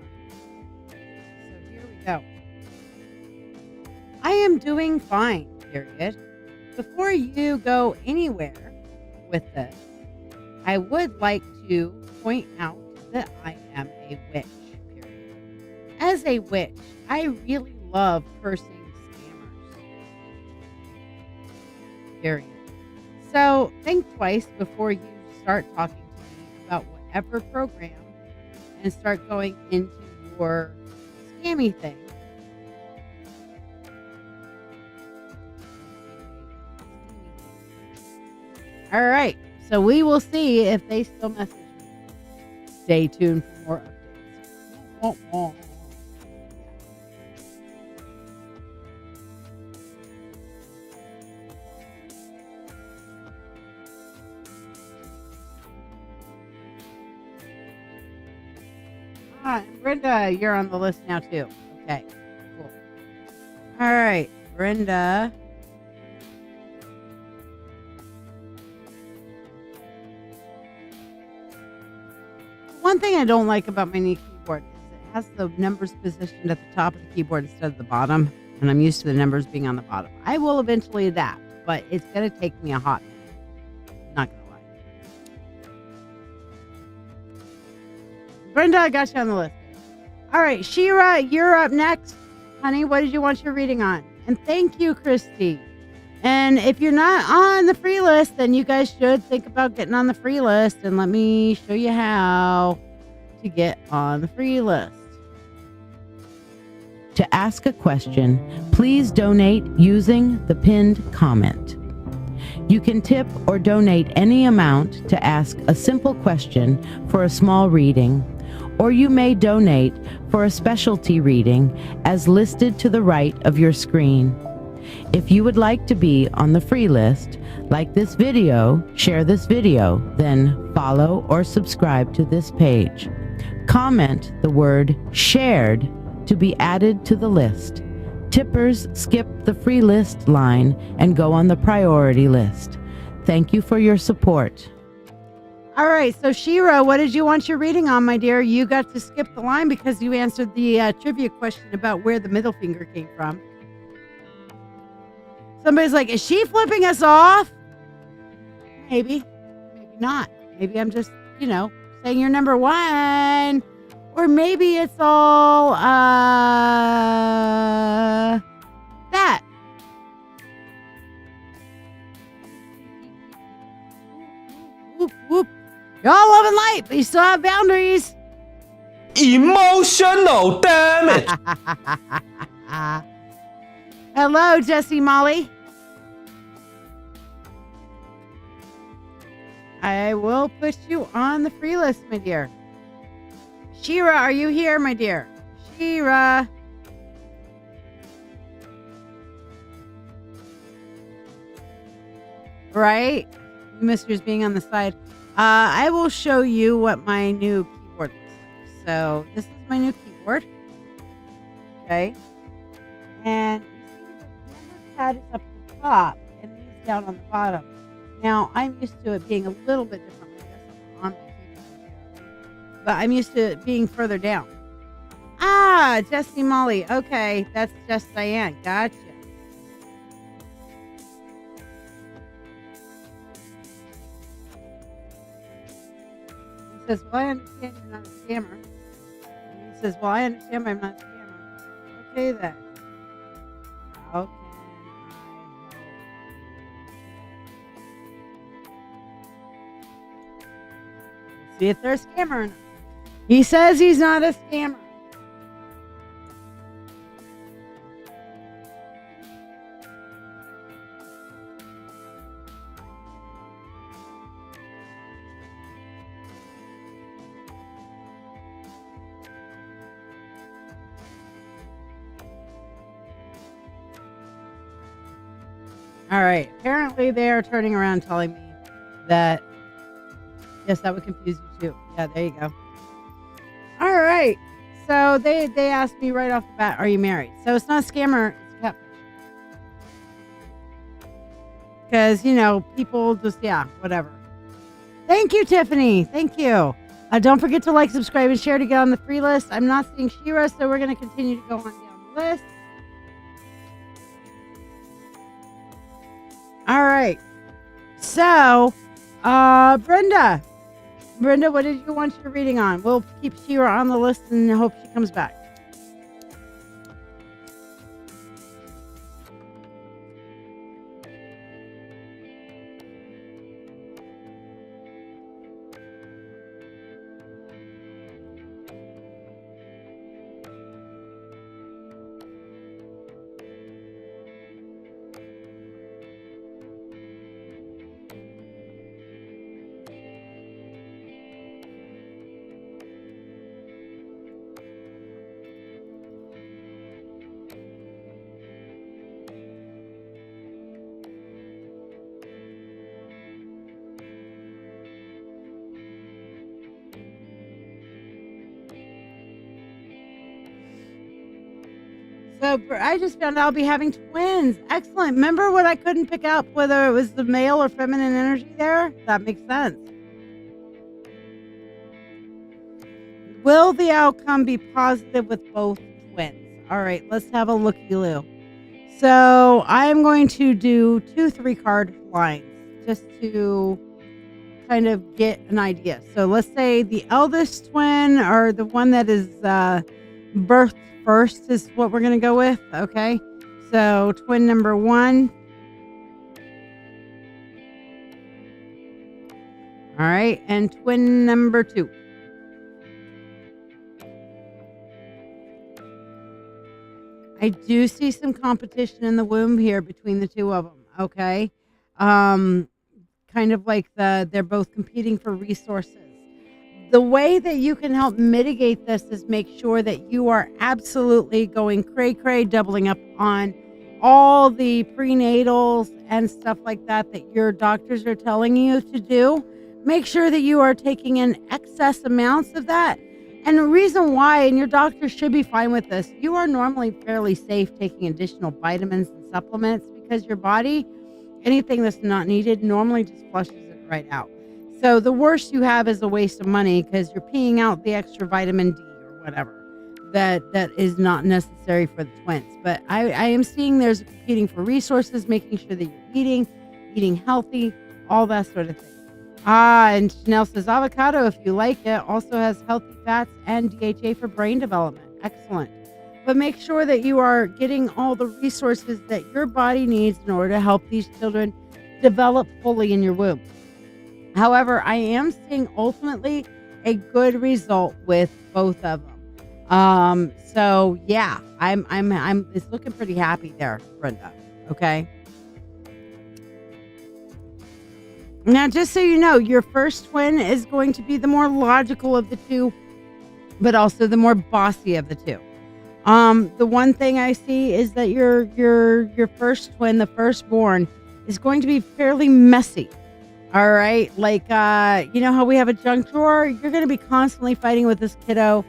So here we go. I am doing fine, period. Before you go anywhere with this, I would like to point out that I am a witch, period. As a witch, I really love cursing scammers, period. So think twice before you start talking to me about whatever program and start going into your scammy thing. All right, so we will see if they still message me. Stay tuned for more updates. And Brenda, you're on the list now too. Okay, cool. All right, Brenda. One thing I don't like about my new keyboard is it has the numbers positioned at the top of the keyboard instead of the bottom, and I'm used to the numbers being on the bottom. I will eventually adapt, but it's going to take me a hot minute. Not going to lie. Brenda, I got you on the list. All right, Shiya, you're up next. Honey, what did you want your reading on? And thank you, Christy. And if you're not on the free list, then you guys should think about getting on the free list. And let me show you how to get on the free list. to ask a question, please donate using the pinned comment. You can tip or donate any amount to ask a simple question for a small reading, or you may donate for a specialty reading as listed to the right of your screen. If you would like to be on the free list, like this video, share this video, then follow or subscribe to this page. Comment the word shared to be added to the list. Tippers skip the free list line and go on the priority list. Thank you for your support. All right, so Shira, what did you want your reading on, my dear? You got to skip the line because you answered the trivia question about where the middle finger came from. Somebody's like, is she flipping us off? Maybe, maybe not. Maybe I'm just, saying you're number one. Or maybe it's all that. Whoop, whoop. You're all love and light, but you still have boundaries. Emotional damage. Hello, Jesse Molly. I will put you on the free list, my dear. Shira, are you here, my dear? Shira. Right? Mister's being on the side. I will show you what my new keyboard looks like. So this is my new keyboard. Okay. And you see the number pad is up at the top and these down on the bottom. Now, I'm used to it being a little bit different. I guess I'm on my keyboard. But I'm used to it being further down. Ah, Jesse Molly. Okay, that's just Diane. Gotcha. He says, well, I understand you're not a scammer. And he says, well, I understand I'm not a scammer. Okay, then. How can I help? See if they're a scammer or not. He says he's not a scammer. All right. Apparently they are turning around telling me that, yes, that would confuse you too. Yeah, there you go. All right. So they asked me right off the bat, are you married? So it's not a scammer, it's a catfish. Because, people just, whatever. Thank you, Tiffany. Thank you. Don't forget to like, subscribe, and share to get on the free list. I'm not seeing Shira, so we're going to continue to go on down the list. All right. So, Brenda, what did you want your reading on? We'll keep Shira on the list and hope she comes back. So I just found out I'll be having twins. Excellent. Remember what I couldn't pick out whether it was the male or feminine energy there? That makes sense. Will the outcome be positive with both twins? All right, let's have a looky-loo. So I'm going to do 2 3-card lines just to kind of get an idea. So let's say the eldest twin or the one that is birthed first is what we're going to go with. Okay. So twin number 1. All right. And twin number 2. I do see some competition in the womb here between the two of them. Okay. Kind of like they're both competing for resources. The way that you can help mitigate this is make sure that you are absolutely going cray, doubling up on all the prenatals and stuff like that your doctors are telling you to do. Make sure that you are taking in excess amounts of that. And the reason why, and your doctor should be fine with this, you are normally fairly safe taking additional vitamins and supplements because your body, anything that's not needed, normally just flushes it right out. So the worst you have is a waste of money because you're peeing out the extra vitamin D or whatever that is not necessary for the twins. But I am seeing there's competing for resources, making sure that you're eating healthy, all that sort of thing. And Chanel says avocado, if you like it, also has healthy fats and DHA for brain development. Excellent. But make sure that you are getting all the resources that your body needs in order to help these children develop fully in your womb. However, I am seeing ultimately a good result with both of them. So yeah, I'm it's looking pretty happy there, Brenda. Okay. Now, just so you know, your first twin is going to be the more logical of the two, but also the more bossy of the two. The one thing I see is that your first twin, the firstborn, is going to be fairly messy. All right. Like, you know how we have a junk drawer? You're going to be constantly fighting with this kiddo.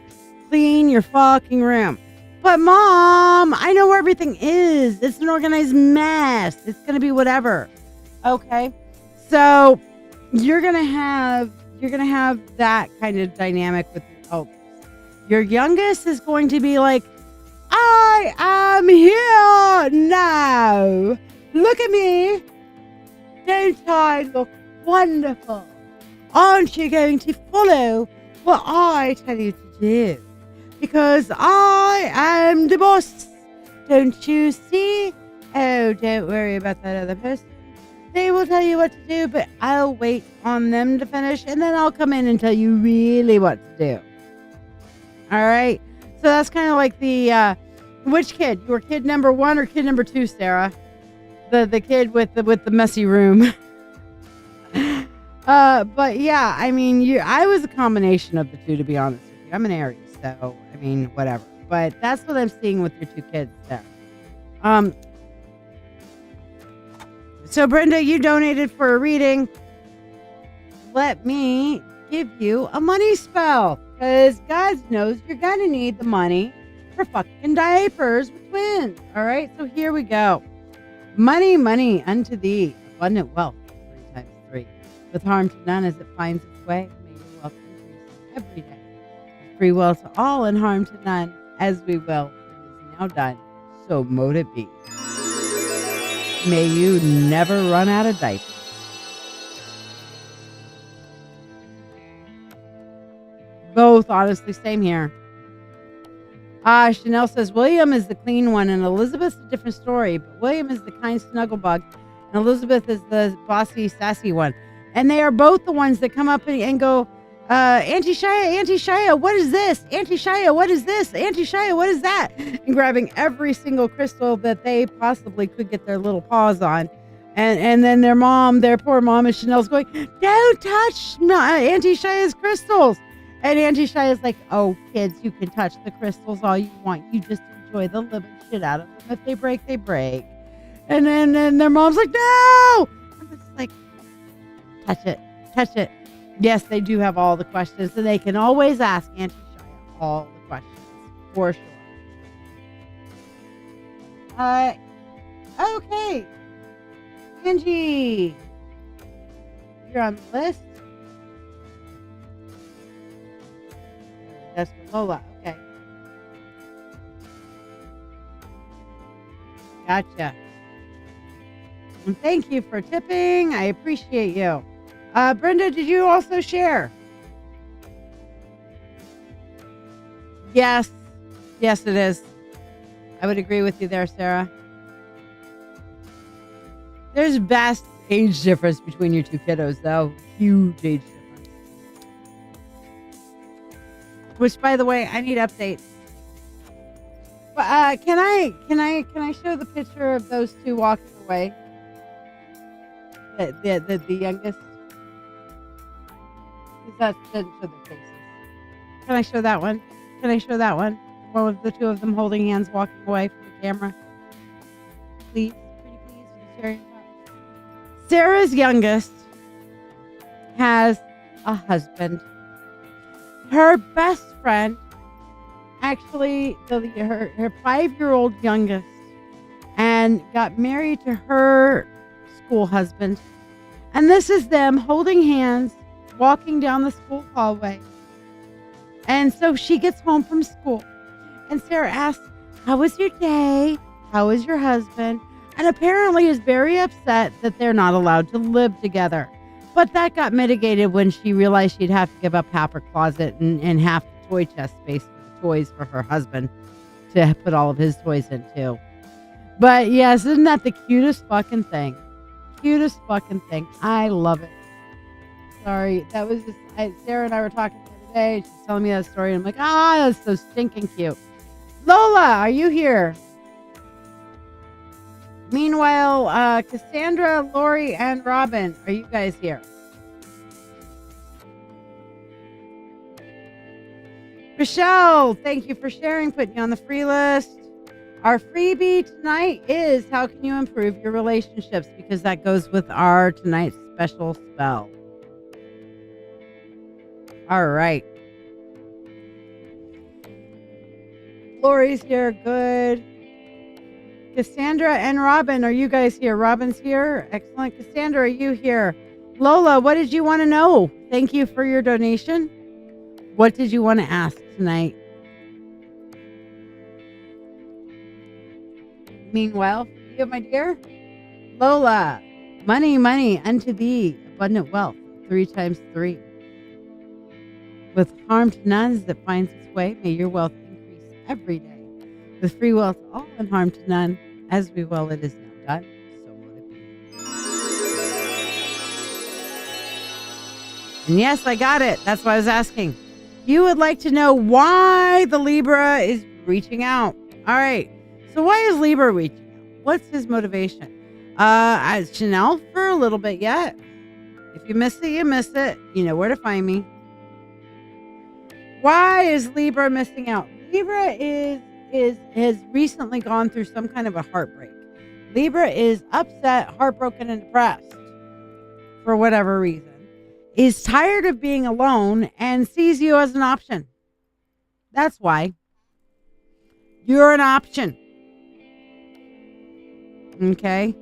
Clean your fucking room. But Mom, I know where everything is. It's an organized mess. It's going to be whatever. Okay. So you're going to have that kind of dynamic with your elders. Your youngest is going to be like, I am here now. Look at me. Don't I look wonderful? Aren't you going to follow what I tell you to do? Because I am the boss. Don't you see? Oh, don't worry about that other person. They will tell you what to do, but I'll wait on them to finish, and then I'll come in and tell you really what to do. All right? So that's kind of like the, which kid? You were kid number 1 or kid number 2, Sarah? The kid with the messy room. But yeah, I mean, I was a combination of the two, to be honest with you. I'm an Aries, so, I mean, whatever. But that's what I'm seeing with your 2 kids there. So, Brenda, you donated for a reading. Let me give you a money spell. Because God knows you're going to need the money for fucking diapers with twins. All right? So, here we go. Money, money unto thee. Abundant wealth. 3 times 3. With harm to none as it finds its way. May your wealth increase every day. Free will to all and harm to none as we will. It is now done. So mote it be. May you never run out of diapers. Both, honestly, same here. Chanel says, William is the clean one and Elizabeth's a different story, but William is the kind snuggle bug and Elizabeth is the bossy, sassy one. And they are both the ones that come up and go, Auntie Shiya, what is this? Auntie Shiya, what is this? Auntie Shiya, what is that? And grabbing every single crystal that they possibly could get their little paws on. And then their poor mom, is Chanel's going, don't touch Auntie Shiya's crystals. And Auntie Shiya's like, oh, kids, you can touch the crystals all you want. You just enjoy the living shit out of them. If they break, they break. And then their mom's like, no! I'm just like, touch it. Yes, they do have all the questions, and they can always ask Auntie Shiya all the questions, for sure. Okay. Angie, you're on the list. That's for Lola. Okay. Gotcha. And thank you for tipping. I appreciate you. Brenda, did you also share? Yes. Yes, it is. I would agree with you there, Sarah. There's vast age difference between your 2 kiddos, though. Huge age difference. Which, by the way, I need updates. Can I show the picture of those two walking away? The youngest. Because that doesn't show their faces. Can I show that one? Can I show that one? One with the two of them holding hands, walking away from the camera. Please, pretty please. Sarah's youngest has a husband. Her best friend, actually, her 5-year-old youngest, and got married to her school husband. And this is them holding hands, walking down the school hallway. And so she gets home from school, and Sarah asks, "How was your day? How was your husband?" And apparently is very upset that they're not allowed to live together. But that got mitigated when she realized she'd have to give up half her closet and half the toy chest space for the toys for her husband to put all of his toys into. But yes, isn't that the cutest fucking thing? Cutest fucking thing. I love it. Sorry, that was just, Sarah and I were talking the other day. She's telling me that story, and I'm like, that's so stinking cute. Lola, are you here? Meanwhile, Cassandra, Lori, and Robin, are you guys here? Michelle, thank you for sharing, putting you on the free list. Our freebie tonight is how can you improve your relationships, because that goes with our tonight's special spell. All right. Lori's here. Good. Cassandra and Robin, are you guys here? Robin's here. Excellent. Cassandra, are you here? Lola, what did you want to know? Thank you for your donation. What did you want to ask tonight? Meanwhile, you, my dear. Lola, money, money unto thee, abundant wealth, 3 times 3. With harm to none as it finds its way, may your wealth increase every day. With free wealth all and harm to none, as we will it is now done, so will it be. And yes, I got it. That's why I was asking. You would like to know why the Libra is reaching out. All right. So why is Libra reaching out? What's his motivation? Chanel for a little bit yet. If you miss it, you miss it. You know where to find me. Why is Libra missing out? Libra has recently gone through some kind of a heartbreak. Libra is upset, heartbroken, and depressed for whatever reason. Is tired of being alone and sees you as an option. That's why. You're an option. Okay?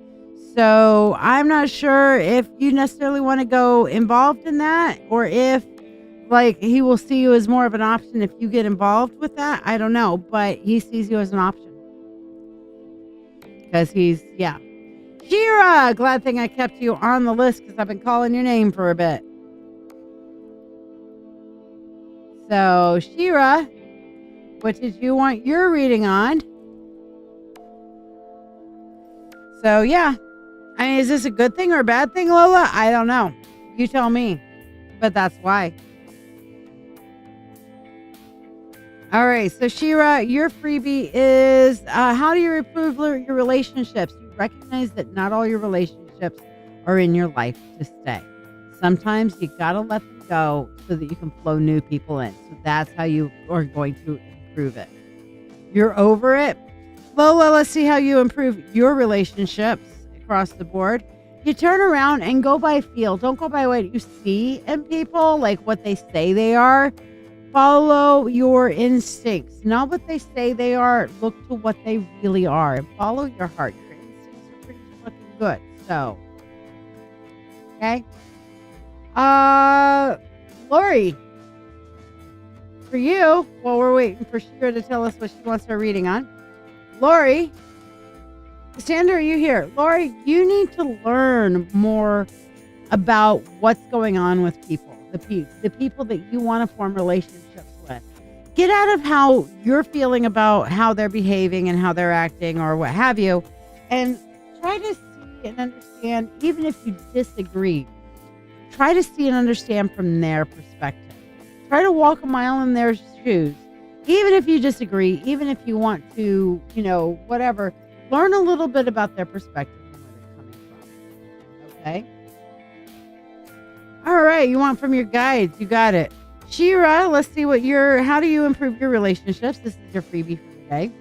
So I'm not sure if you necessarily want to go involved in that, or if he will see you as more of an option if you get involved with that. I don't know, but he sees you as an option. Because Shiya, glad thing I kept you on the list because I've been calling your name for a bit. So, Shiya, what did you want your reading on? So, yeah. I mean, is this a good thing or a bad thing, Lola? I don't know. You tell me. But that's why. All right. So, Shiya, your freebie is how do you improve your relationships? You recognize that not all your relationships are in your life to stay. Sometimes you got to let them go so that you can flow new people in. So that's how you are going to improve it. You're over it. Lola, let's see how you improve your relationships across the board. You turn around and go by feel. Don't go by what you see in people, like what they say they are. Follow your instincts, not what they say they are. Look to what they really are and follow your heart. Your instincts are pretty fucking good. So, okay. Lori, for you, while we're waiting for Shiya to tell us what she wants her reading on. Lori, Cassandra, are you here? Lori, you need to learn more about what's going on with people, the people that you want to form relationships with. Get out of how you're feeling about how they're behaving and how they're acting or what have you, and try to see and understand, even if you disagree, try to see and understand from their perspective. Try to walk a mile in their shoes Even if you disagree, even if you want to, whatever, learn a little bit about their perspective and where they're coming from. Okay? All right, you want from your guides. You got it. Shira, let's see how do you improve your relationships? This is your freebie for today.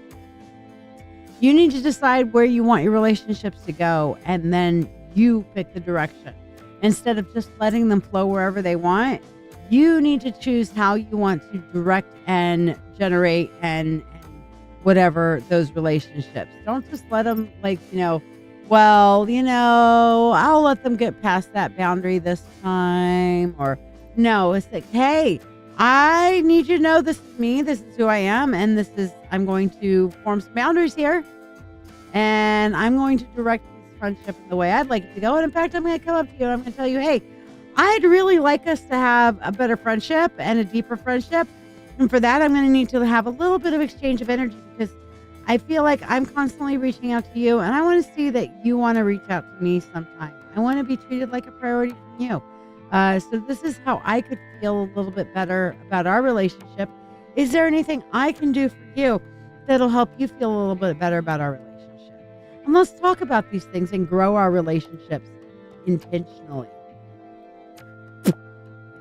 You need to decide where you want your relationships to go, and then you pick the direction. Instead of just letting them flow wherever they want, you need to choose how you want to direct and generate and whatever those relationships. Don't just let them I'll let them get past that boundary this time. Or no, it's like, hey, I need you to know this is me, this is who I am, and I'm going to form some boundaries here. And I'm going to direct this friendship in the way I'd like it to go. And in fact, I'm going to come up to you and I'm going to tell you, hey, I'd really like us to have a better friendship and a deeper friendship. And for that, I'm going to need to have a little bit of exchange of energy, because I feel like I'm constantly reaching out to you, and I want to see that you want to reach out to me sometime. I want to be treated like a priority from you. So this is how I could feel a little bit better about our relationship. Is there anything I can do for you that'll help you feel a little bit better about our relationship? And let's talk about these things and grow our relationships intentionally.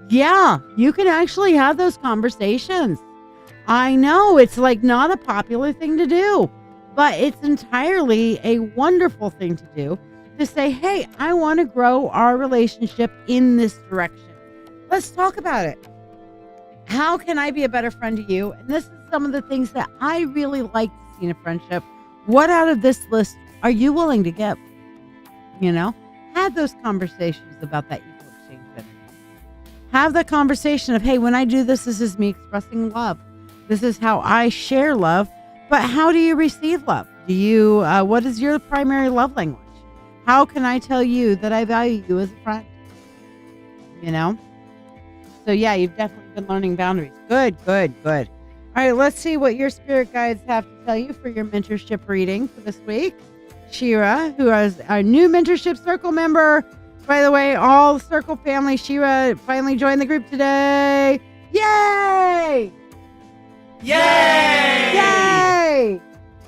Yeah, you can actually have those conversations. I know it's not a popular thing to do, but it's entirely a wonderful thing to do, to say, hey, I want to grow our relationship in this direction. Let's talk about it. How can I be a better friend to you? And this is some of the things that I really like to see in a friendship. What out of this list are you willing to give? Have those conversations about that equal exchange of energy. Have the conversation of, hey, when I do this, this is me expressing love. This is how I share love. But how do you receive love? What is your primary love language? How can I tell you that I value you as a friend? So yeah, you've definitely been learning boundaries. Good. All right, let's see what your spirit guides have to tell you for your mentorship reading for this week. Shira, who is our new mentorship circle member. By the way, all circle family, Shira finally joined the group today. Yay! Yay! Yay!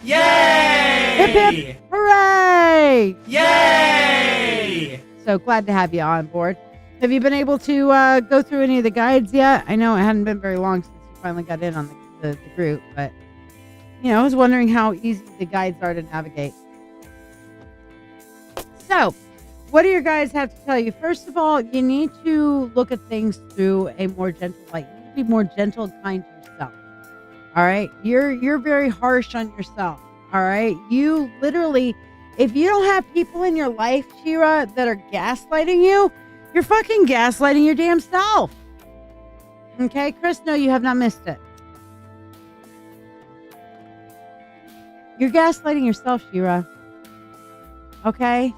Yay! Hip hip! Hooray! Yay! So glad to have you on board. Have you been able to go through any of the guides yet? I know it hadn't been very long since you finally got in on the group, but I was wondering how easy the guides are to navigate. So, what do your guides have to tell you? First of all, you need to look at things through a more gentle light. You need to be more gentle and kind to yourself. All right? You're very harsh on yourself. All right? You literally, if you don't have people in your life, Shira, that are gaslighting you, you're fucking gaslighting your damn self. Okay, Chris? No, you have not missed it. You're gaslighting yourself, Shira. Okay?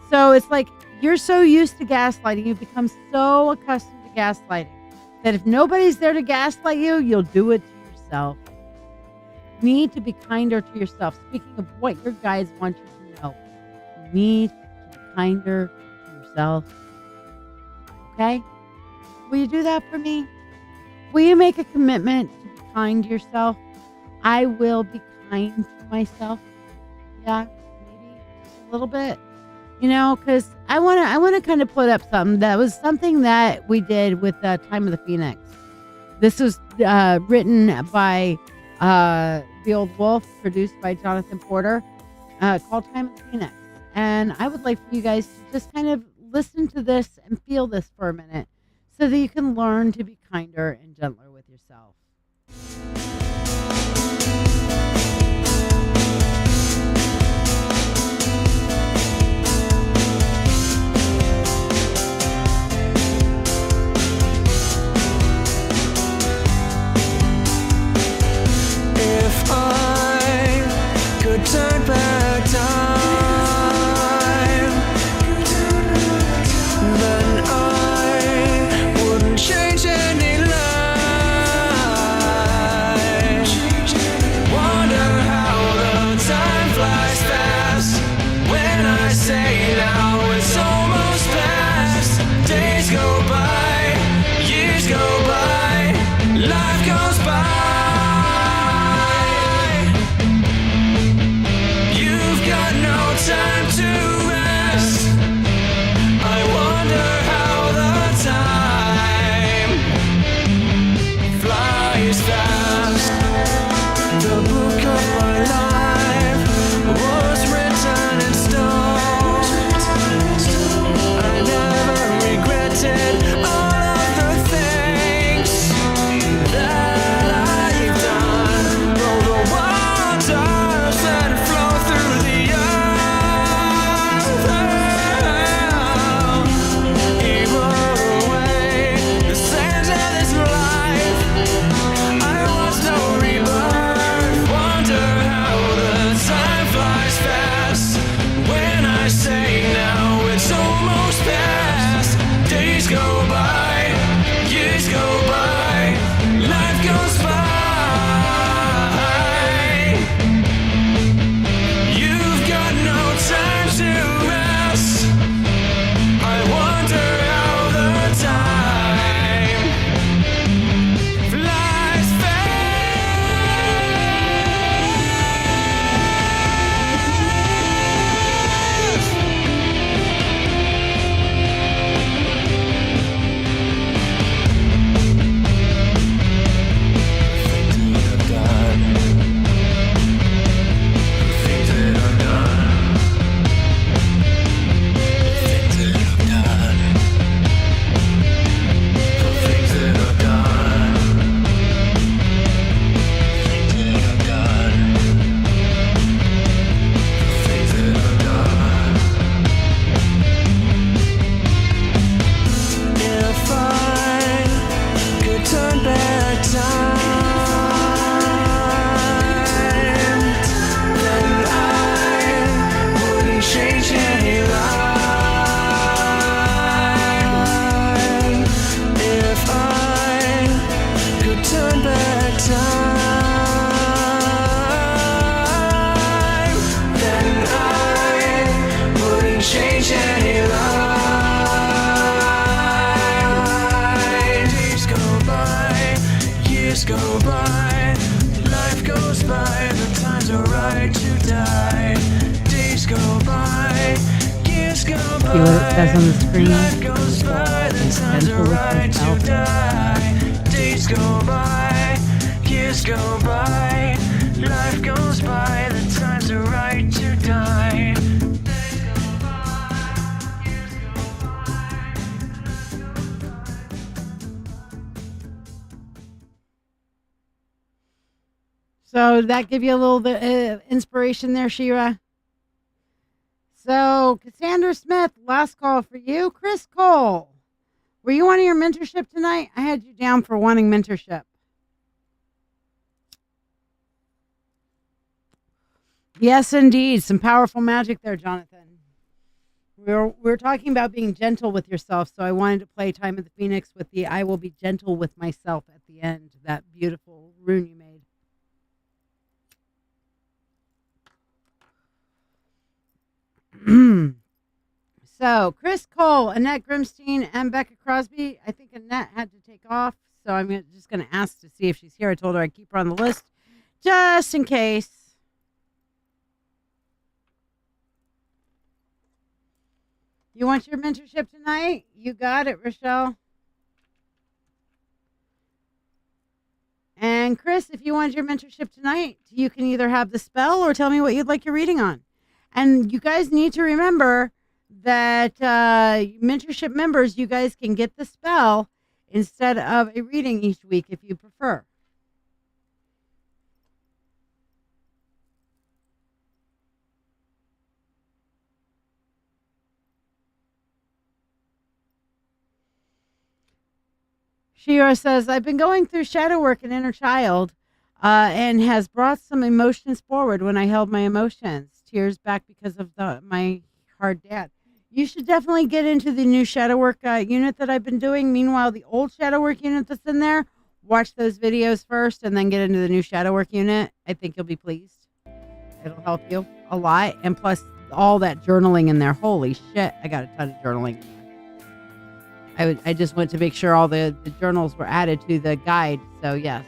So it's like you're so used to gaslighting, you've become so accustomed to gaslighting that if nobody's there to gaslight you, you'll do it to yourself. You need to be kinder to yourself. Speaking of what your guides want you to know, you need to be kinder to yourself. Okay? Will you do that for me? Will you make a commitment to be kind to yourself? I will be kind to myself. Yeah, maybe just a little bit. Because I want to kind of put up something that was something that we did with Time of the Phoenix. This was written by The Old Wolf, produced by Jonathan Porter, called Time of the Phoenix. And I would like for you guys to just kind of listen to this and feel this for a minute so that you can learn to be kinder and gentler with yourself. If I could turn back time, then I wouldn't change any line. change any line. Days go by, years go by, life goes by, the times are right to die. Days go by, years go by, See what it says on the screen? life goes by, the times are right to die. Days go by, years go by, life goes by, the times are right to die. Days go by, years go by, life goes by. So did that give you a little bit inspiration there, Shiya? So Cassandra Smith, last call for you. Chris Cole, were you wanting your mentorship tonight? I had you down for wanting mentorship. Yes, indeed. Some powerful magic there, Jonathan. We're talking about being gentle with yourself, so I wanted to play Time of the Phoenix with the I will be gentle with myself at the end, that beautiful rune you made. So, Chris Cole, Annette Grimstein, and Becca Crosby. I think Annette had to take off, so I'm just going to ask to see if she's here. I told her I'd keep her on the list just in case. You want your mentorship tonight? You got it, Rochelle. And Chris, if you want your mentorship tonight, you can either have the spell or tell me what you'd like your reading on. And you guys need to remember that mentorship members, you guys can get the spell instead of a reading each week if you prefer. Shiya says, I've been going through shadow work and inner child and has brought some emotions forward when I held my emotions. Tears back because of my hard dad. You should definitely get into the new shadow work unit that I've been doing. Meanwhile, the old shadow work unit that's in there, watch those videos first and then get into the new shadow work unit. I think you'll be pleased. It'll help you a lot. And plus all that journaling in there. Holy shit, I got a ton of journaling. I just went to make sure all the journals were added to the guide. So, yes.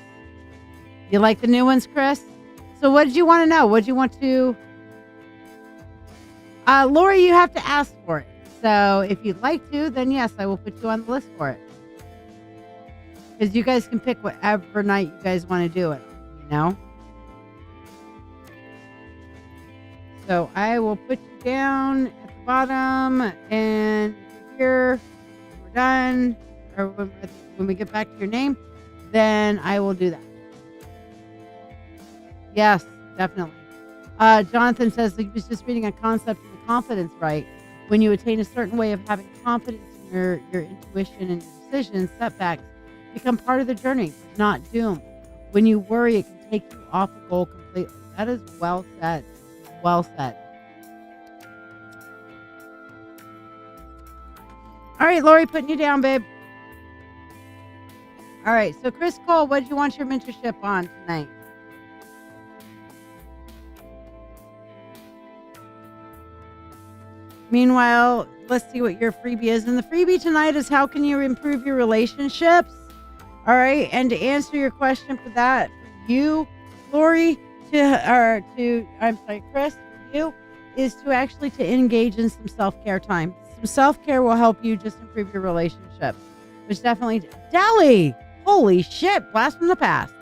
You like the new ones, Chris? So what did you want to know? What did you want to... Lori, you have to ask for it. So if you'd like to, then yes, I will put you on the list for it. Because you guys can pick whatever night you guys want to do it, you know? So I will put you down at the bottom, and if you're here, when we're done, or when we get back to your name, then I will do that. Yes, definitely. Jonathan says he was just reading a concept in the confidence right. When you attain a certain way of having confidence in your intuition and your decisions, setbacks become part of the journey, not doom. When you worry, it can take you off the goal completely. That is well said. Well said. All right, Lori, putting you down, babe. All right, so Chris Cole, what did you want your mentorship on tonight? Meanwhile, let's see what your freebie is. And the freebie tonight is how can you improve your relationships? All right. And to answer your question for that, for you, Lori, Chris, for you, is to actually to engage in some self-care time. Some self-care will help you just improve your relationship. Which definitely, Deli, holy shit, blast from the past.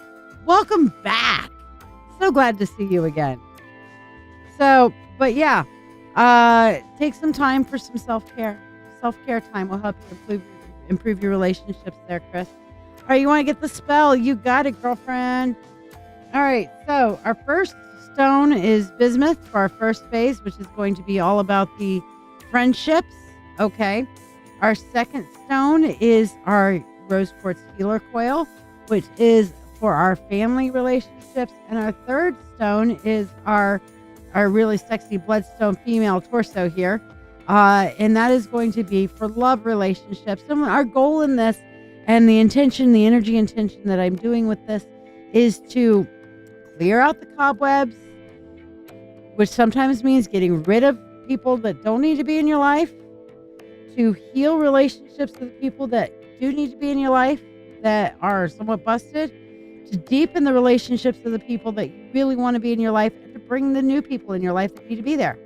Welcome back. So glad to see you again. So, but yeah. Take some time for some self-care. Self-care time will help you improve your relationships there, Chris. All right, you want to get the spell? You got it, girlfriend. All right, so our first stone is bismuth for our first phase, which is going to be all about the friendships. Okay. Our second stone is our rose quartz healer coil, which is for our family relationships. And our third stone is our really sexy bloodstone female torso here. And that is going to be for love relationships. And our goal in this and the intention, the energy intention that I'm doing with this is to clear out the cobwebs, which sometimes means getting rid of people that don't need to be in your life, to heal relationships with the people that do need to be in your life that are somewhat busted, to deepen the relationships of the people that you really want to be in your life, and to bring the new people in your life that need to be there.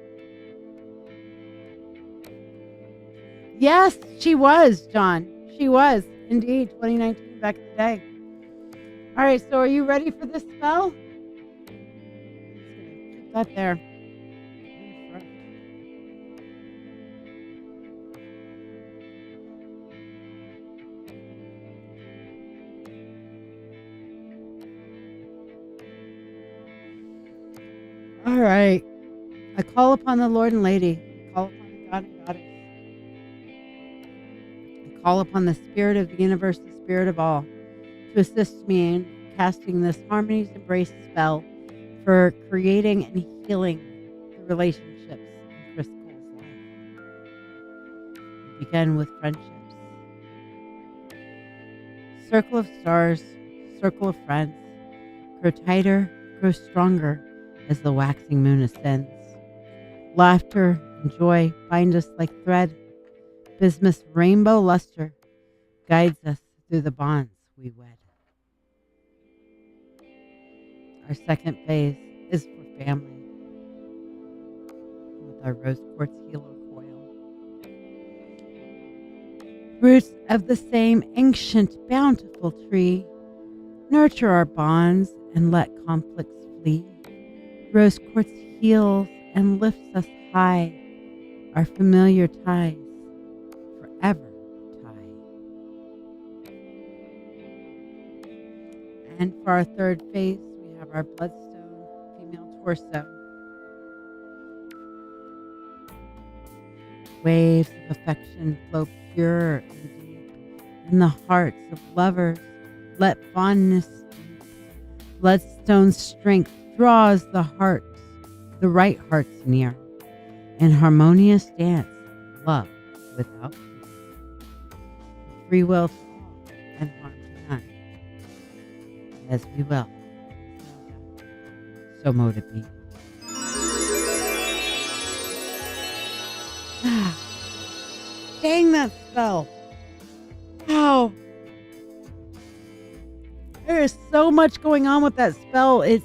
Yes, she was, John. She was, indeed, 2019, back in the day. All right, so are you ready for this spell? I'm just going to keep that there. All right. I call upon the Lord and Lady. I call upon the God and Goddess. I call upon the Spirit of the universe, the Spirit of all, to assist me in casting this Harmony's Embrace spell for creating and healing the relationships in Chris Cole's life. We begin with friendships. Circle of stars, circle of friends, grow tighter, grow stronger as the waxing moon ascends. Laughter and joy bind us like thread. Bismuth's rainbow luster guides us through the bonds we wed. Our second phase is for family with our rose quartz healer coil. Roots of the same ancient bountiful tree, nurture our bonds and let conflicts flee. Rose quartz heals and lifts us high, our familiar ties forever tie. And for our third phase, we have our bloodstone female torso. Waves of affection flow pure and deep in the hearts of lovers. Let fondness steep. Bloodstone's strength draws the hearts, the right hearts near. In harmonious dance, love without fear. Free will to all and harm to none. As we will. So mote it be. Dang that spell. Wow. There is so much going on with that spell. It's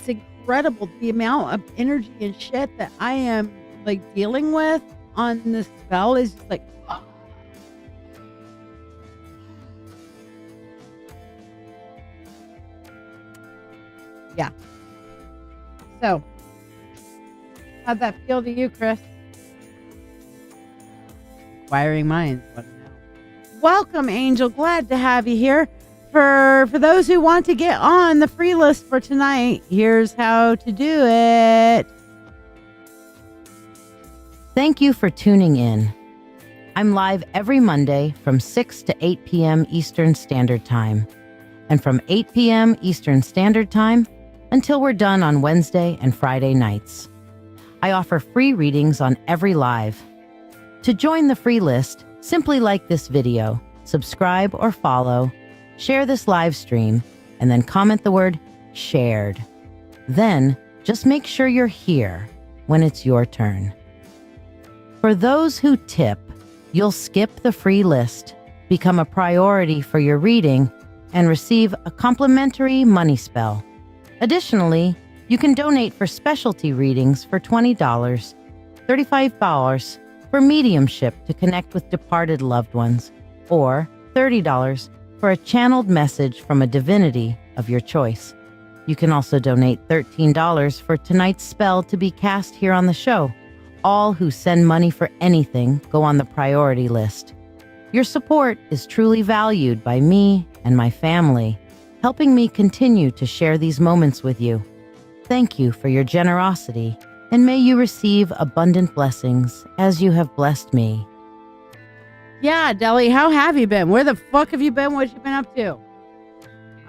incredible the amount of energy and shit that I am like dealing with on this spell is just like yeah. So how'd that feel to you, Chris? Inquiring minds want to know. Welcome, Angel. Glad to have you here. For those who want to get on the free list for tonight, here's how to do it. Thank you for tuning in. I'm live every Monday from 6 to 8 p.m. Eastern Standard Time, and from 8 p.m. Eastern Standard Time until we're done on Wednesday and Friday nights. I offer free readings on every live. To join the free list, simply like this video, subscribe or follow, share this live stream, and then comment the word shared. Then just make sure you're here when it's your turn. For those who tip, you'll skip the free list, become a priority for your reading, and receive a complimentary money spell. Additionally, you can donate for specialty readings for $20, $35 for mediumship to connect with departed loved ones, or $30 for a channeled message from a divinity of your choice. You can also donate $13 for tonight's spell to be cast here on the show. All who send money for anything go on the priority list. Your support is truly valued by me and my family, helping me continue to share these moments with you. Thank you for your generosity, and may you receive abundant blessings as you have blessed me. Yeah, Deli, how have you been? Where the fuck have you been? What you been up to?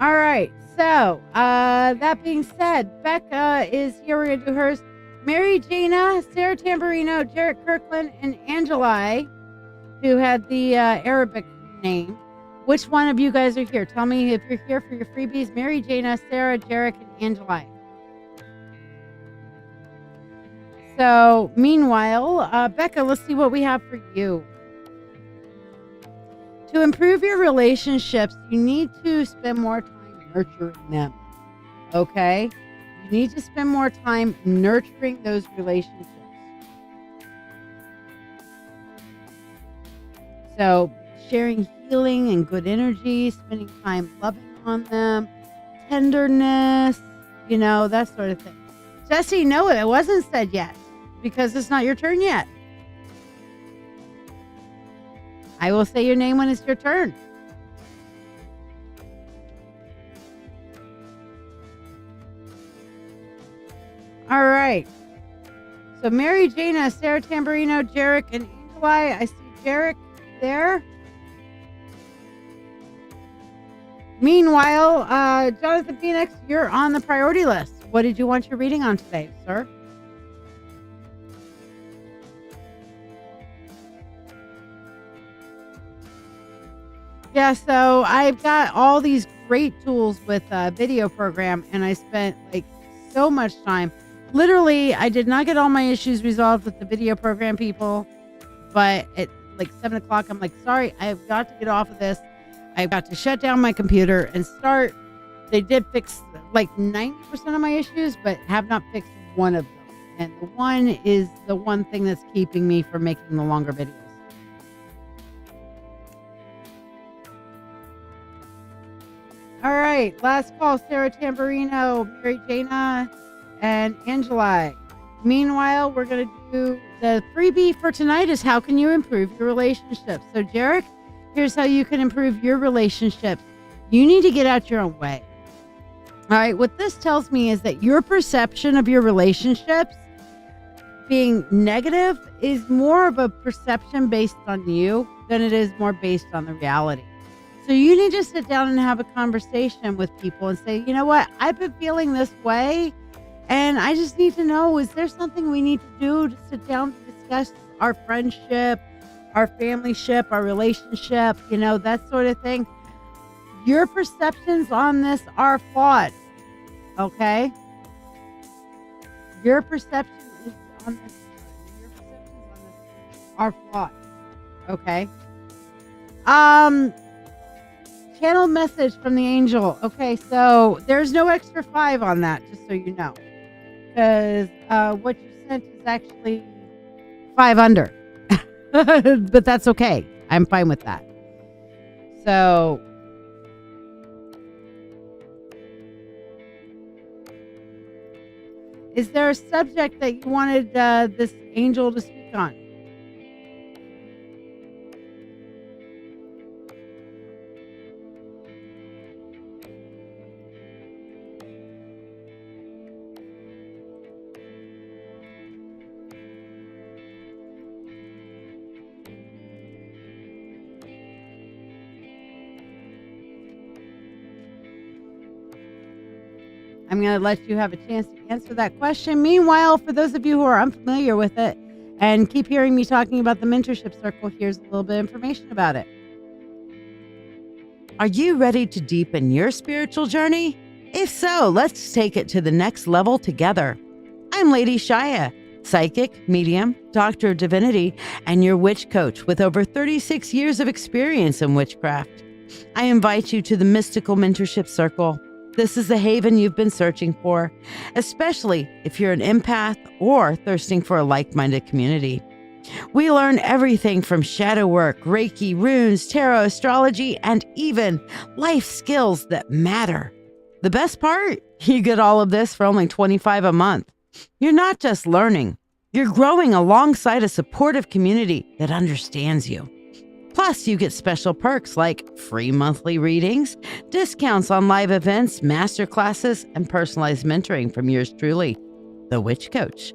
All right, so that being said, Becca is here. We're going to do hers. Mary Jana, Sarah Tamburino, Jarrett Kirkland, and Angeli, who had the Arabic name. Which one of you guys are here? Tell me if you're here for your freebies. Mary Jana, Sarah, Jarrett, and Angeli. So, meanwhile, Becca, let's see what we have for you. To improve your relationships, you need to spend more time nurturing them. Okay? You need to spend more time nurturing those relationships. So, sharing healing and good energy, spending time loving on them, tenderness, that sort of thing. Jesse, no, it wasn't said yet because it's not your turn yet. I will say your name when it's your turn. All right. So Mary Jana, Sarah Tamburino, Jarek, and Angeli. I see Jarek there. Meanwhile, Jonathan Phoenix, you're on the priority list. What did you want your reading on today, sir? Yeah, so I've got all these great tools with a video program, and I spent so much time. Literally, I did not get all my issues resolved with the video program people, but at 7 o'clock, I'm sorry, I've got to get off of this. I've got to shut down my computer and start. They did fix 90% of my issues, but have not fixed one of them. And the one is the one thing that's keeping me from making the longer videos. All right, last call, Sarah Tamburino, Mary Jana, and Angeli. Meanwhile, we're going to do the freebie for tonight is how can you improve your relationships? So, Jarek, here's how you can improve your relationships. You need to get out your own way. All right, what this tells me is that your perception of your relationships being negative is more of a perception based on you than it is more based on the reality. So you need to sit down and have a conversation with people and say, you know what, I've been feeling this way, and I just need to know, is there something we need to do to sit down to discuss our friendship, our familyship, our relationship, that sort of thing. Your perceptions on this are flawed, okay? Your perceptions on this are flawed, okay? Channel message from the angel. Okay, so there's no extra 5 on that, just so you know, because what you sent is actually 5 under, but that's okay. I'm fine with that. So. Is there a subject that you wanted this angel to speak on? I'm going to let you have a chance to answer that question. Meanwhile, for those of you who are unfamiliar with it and keep hearing me talking about the Mentorship Circle, here's a little bit of information about it. Are you ready to deepen your spiritual journey? If so, let's take it to the next level together. I'm LadyShiya, psychic, medium, doctor of divinity, and your witch coach with over 36 years of experience in witchcraft. I invite you to the Mystical Mentorship Circle. This is the haven you've been searching for, especially if you're an empath or thirsting for a like-minded community. We learn everything from shadow work, Reiki, runes, tarot, astrology, and even life skills that matter. The best part? You get all of this for only $25 a month. You're not just learning. You're growing alongside a supportive community that understands you. Plus, you get special perks like free monthly readings, discounts on live events, masterclasses, and personalized mentoring from yours truly, the Witch Coach.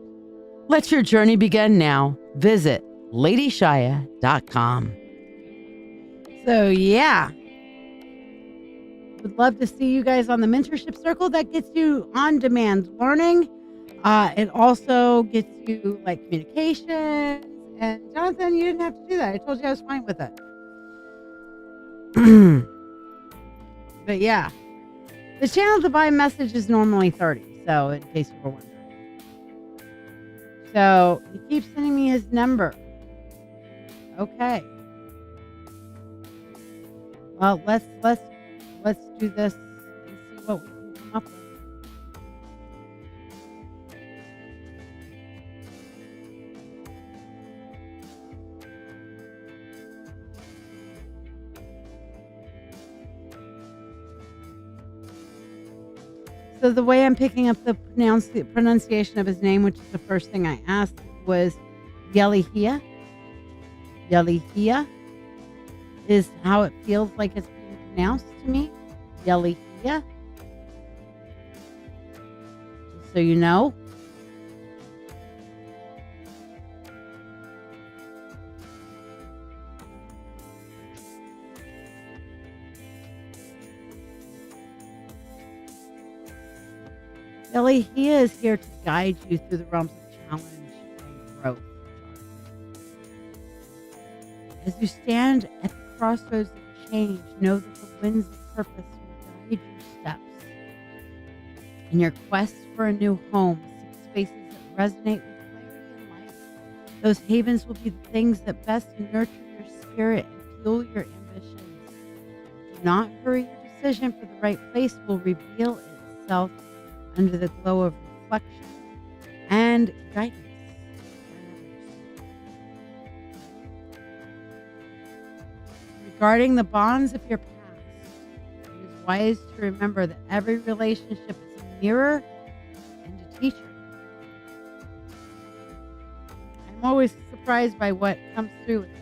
Let your journey begin now. Visit LadyShiya.com. So, yeah. Would love to see you guys on the Mentorship Circle. That gets you on-demand learning. It also gets you communication. And Jonathan, you didn't have to do that. I told you I was fine with it. But yeah, the channel divine message is normally 30. So in case you were wondering. So he keeps sending me his number. Okay. Well, let's do this and see what we can come up with. So the way I'm picking up the pronunciation of his name, which is the first thing I asked, was LadyShiya. LadyShiya is how it feels like it's being pronounced to me. LadyShiya. Just so you know. LadyShiya is here to guide you through the realms of challenge and growth. As you stand at the crossroads of change, know that the winds of purpose will guide your steps. In your quest for a new home, seek spaces that resonate with clarity and light. Those havens will be the things that best nurture your spirit and fuel your ambitions. Do not hurry your decision, for the right place will reveal itself under the glow of reflection and guidance by others. Regarding the bonds of your past, it is wise to remember that every relationship is a mirror and a teacher. I'm always surprised by what comes through with this.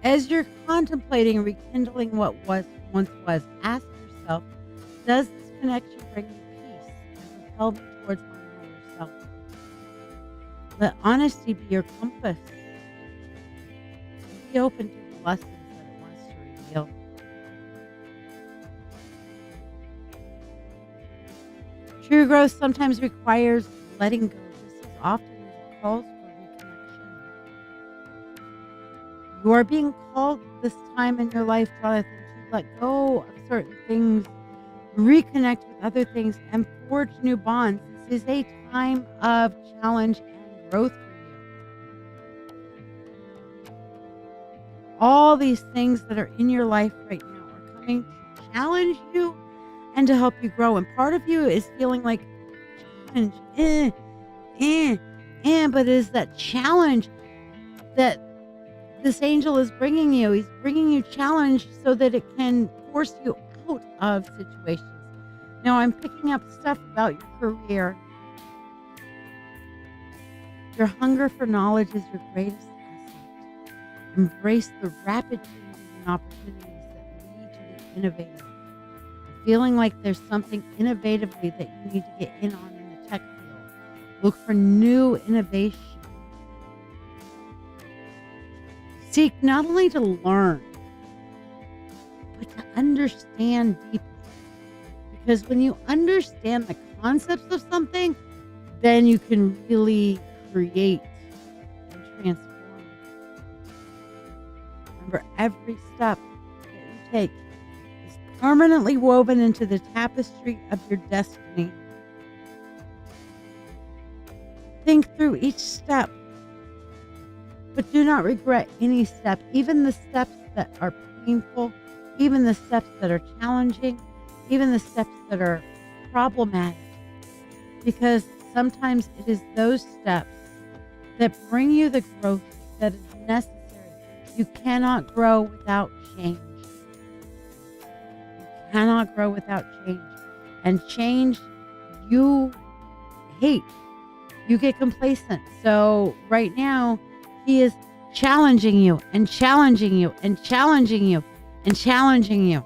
As you're contemplating rekindling what once was, ask yourself, does this connection bring me peace and propel me towards my higher self? Let honesty be your compass. And be open to the lessons that it wants to reveal. True growth sometimes requires letting go just as often as it calls for reconnection. You are being called this time in your life, Jonathan, to let go of certain things, reconnect with other things, and forge new bonds. This is a time of challenge and growth for you. All these things that are in your life right now are coming to challenge you and to help you grow. And part of you is feeling like challenge, but it is that challenge that this angel is bringing you. He's bringing you challenge so that it can force you out of situations. Now, I'm picking up stuff about your career. Your hunger for knowledge is your greatest asset. Embrace the rapid changes and opportunities that lead to the innovative. Feeling like there's something innovatively that you need to get in on in the tech field. Look for new innovation. Seek not only to learn, but to understand deeply. Because when you understand the concepts of something, then you can really create and transform. Remember, every step that you take is permanently woven into the tapestry of your destiny. Think through each step. But do not regret any step, even the steps that are painful, even the steps that are challenging, even the steps that are problematic. Because sometimes it is those steps that bring you the growth that is necessary. You cannot grow without change. You cannot grow without change. And change you hate. You get complacent. So right now, he is challenging you and challenging you and challenging you and challenging you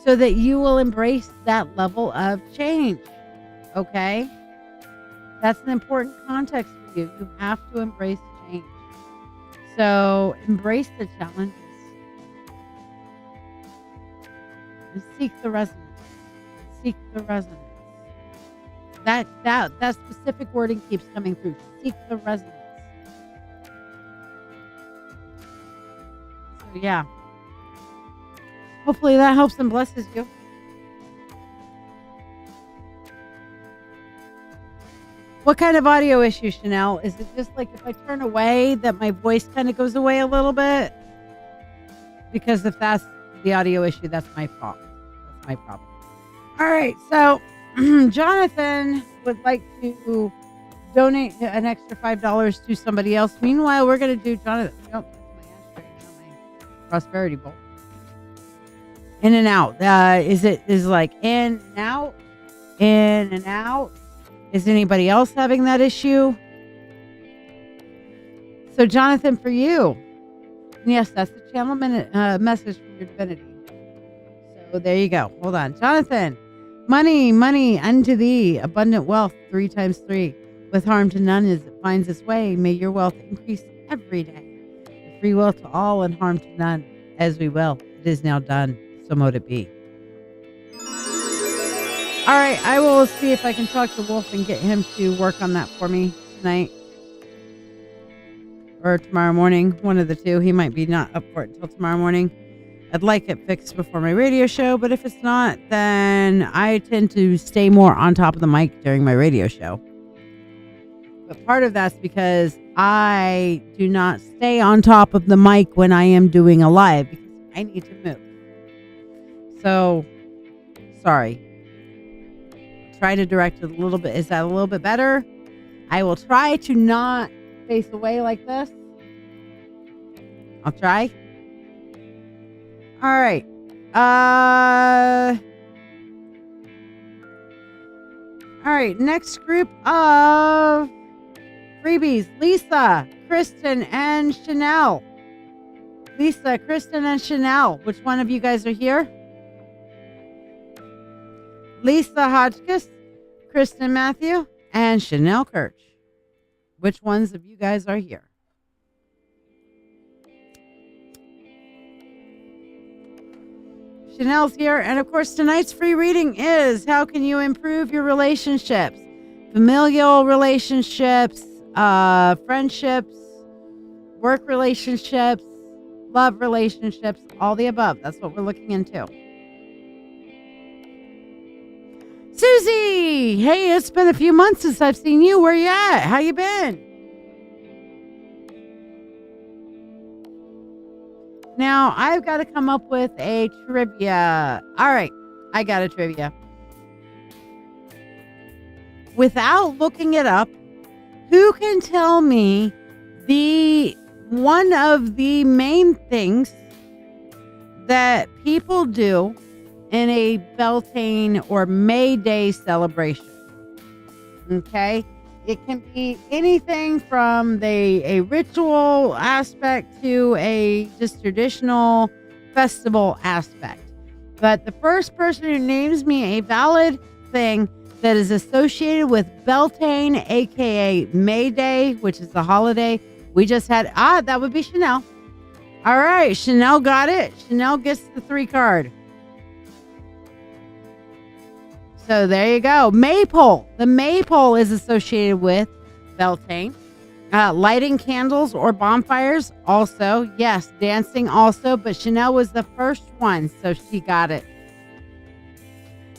so that you will embrace that level of change. Okay? That's an important context for you. You have to embrace change. So embrace the challenges and seek the resonance. Seek the resonance. That specific wording keeps coming through. Seek the resonance. So yeah. Hopefully that helps and blesses you. What kind of audio issue, Chanel? Is it just like if I turn away that my voice kind of goes away a little bit? Because if that's the audio issue, that's my fault. That's my problem. All right. So Jonathan would like to donate an extra $5 to somebody else. Meanwhile, we're going to do Jonathan. Nope, that's my ashtray, not my prosperity bowl. In and out. Is like in and out? In and out? Is anybody else having that issue? So, Jonathan, for you. Yes, that's the channel message from your divinity. So, there you go. Hold on. Jonathan, money, money unto thee, abundant wealth, 3 times 3. With harm to none as it finds its way. May your wealth increase every day. The free will to all and harm to none. As we will. It is now done. So mote it be. All right, I will see if I can talk to Wolf and get him to work on that for me tonight or tomorrow morning. One of the two. He might be not up for it until tomorrow morning. I'd like it fixed before my radio show, but if it's not, then I tend to stay more on top of the mic during my radio show. But part of that's because I do not stay on top of the mic when I am doing a live because I need to move. So, sorry. Try to direct it a little bit. Is that a little bit better? I will try to not face away like this. I'll try. All right. All right. Next group of freebies. Lisa, Kristen, and Chanel. Lisa, Kristen, and Chanel. Which one of you guys are here? Lisa Hodgkiss, Kristen Matthew, and Chanel Kirch. Which ones of you guys are here? Chanel's here. And of course, tonight's free reading is how can you improve your relationships? Familial relationships, friendships, work relationships, love relationships, all the above. That's what we're looking into. Susie, hey, it's been a few months since I've seen you. Where you at? How you been? Now, I've got to come up with a trivia. All right, I got a trivia. Without looking it up, who can tell me one of the main things that people do in a Beltane or May Day celebration? Okay, it can be anything from a ritual aspect to a just traditional festival aspect. But the first person who names me a valid thing that is associated with Beltane, aka May Day, which is the holiday we just had, that would be Chanel. All right, Chanel got it. Chanel gets the 3 card. So there you go. Maypole. The maypole is associated with Beltane. Lighting candles or bonfires also. Yes, dancing also. But Chanel was the first one, so she got it.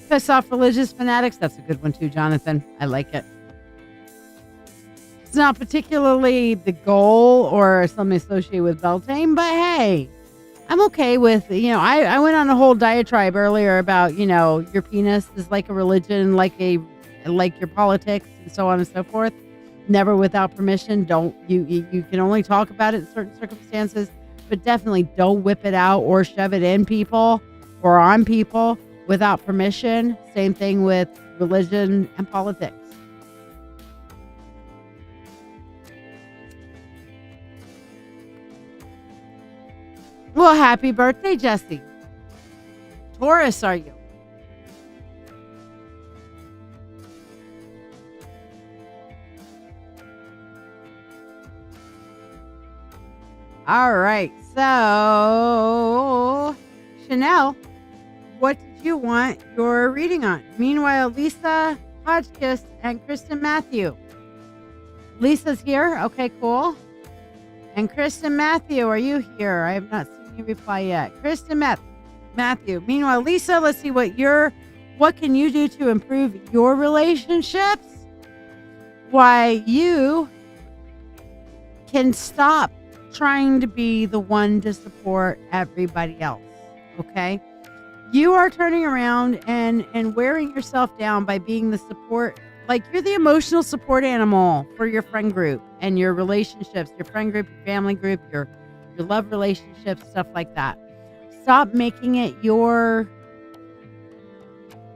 Piss off religious fanatics. That's a good one too, Jonathan. I like it. It's not particularly the goal or something associated with Beltane, but hey, I'm okay with, I went on a whole diatribe earlier about, your penis is like a religion, like your politics and so on and so forth. Never without permission. You can only talk about it in certain circumstances, but definitely don't whip it out or shove it in people or on people without permission. Same thing with religion and politics. Well, happy birthday, Jesse. Taurus, are you? All right. So, Chanel, what did you want your reading on? Meanwhile, Lisa Hodgkiss and Kristen Matthew. Lisa's here. Okay, cool. And Kristen Matthew, are you here? I have not seen you reply yet. Kristen Matthew. Meanwhile, Lisa, let's see what can you do to improve your relationships? why you can stop trying to be the one to support everybody else. Okay? You are turning around and wearing yourself down by being the support, like you're the emotional support animal for your friend group and your relationships, your friend group, your family group, your love relationships, stuff like that. Stop making it your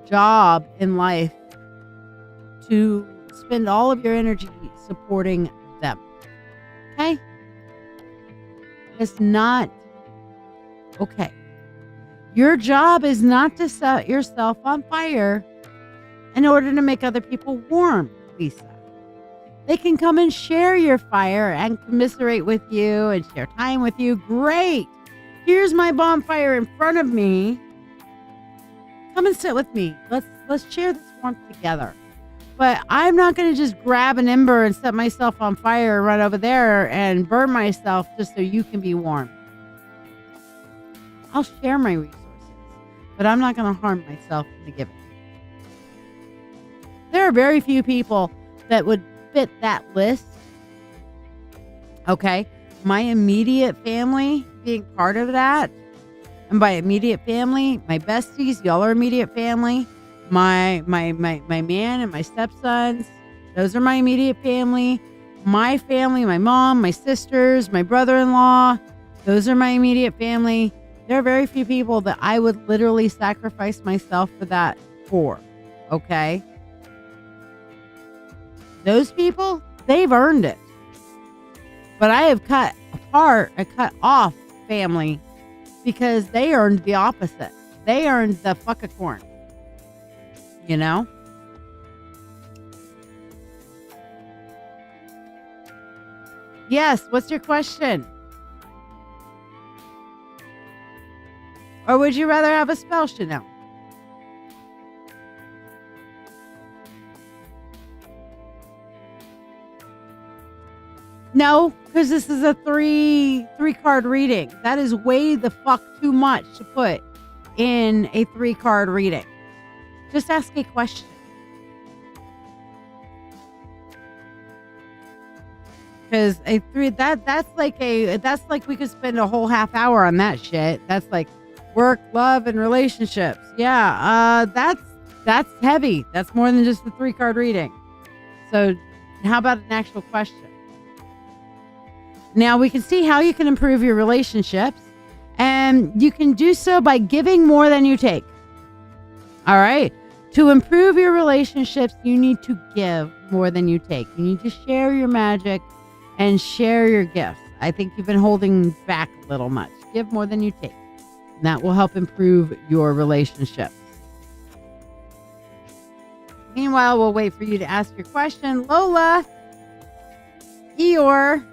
job in life to spend all of your energy supporting them. Okay? It's not okay. Your job is not to set yourself on fire in order to make other people warm, Lisa. They can come and share your fire and commiserate with you and share time with you. Great. Here's my bonfire in front of me. Come and sit with me. Let's share this warmth together. But I'm not going to just grab an ember and set myself on fire and run over there and burn myself just so you can be warm. I'll share my resources, but I'm not going to harm myself in the giving. There are very few people that would fit that list. Okay? My immediate family being part of that. And by immediate family, my besties, y'all are immediate family. My man and my stepsons, those are my immediate family. My family, my mom, my sisters, my brother-in-law, those are my immediate family. There are very few people that I would literally sacrifice myself for that for. Okay? Those people, they've earned it. But I have cut off family because they earned the opposite. They earned the fuck-a-corn. You know? Yes, what's your question? Or would you rather have a spell, Chanel? No, because this is a three card reading. That is way the fuck too much to put in a 3-card reading. Just ask a question. Because a 3 that's like we could spend a whole half hour on that shit. That's like work, love, and relationships. Yeah, that's heavy. That's more than just the 3-card reading. So how about an actual question? Now we can see how you can improve your relationships, and you can do so by giving more than you take. All right. To improve your relationships, you need to give more than you take. You need to share your magic and share your gifts. I think you've been holding back a little much. Give more than you take. And that will help improve your relationships. Meanwhile, we'll wait for you to ask your question. Lola, Eeyore,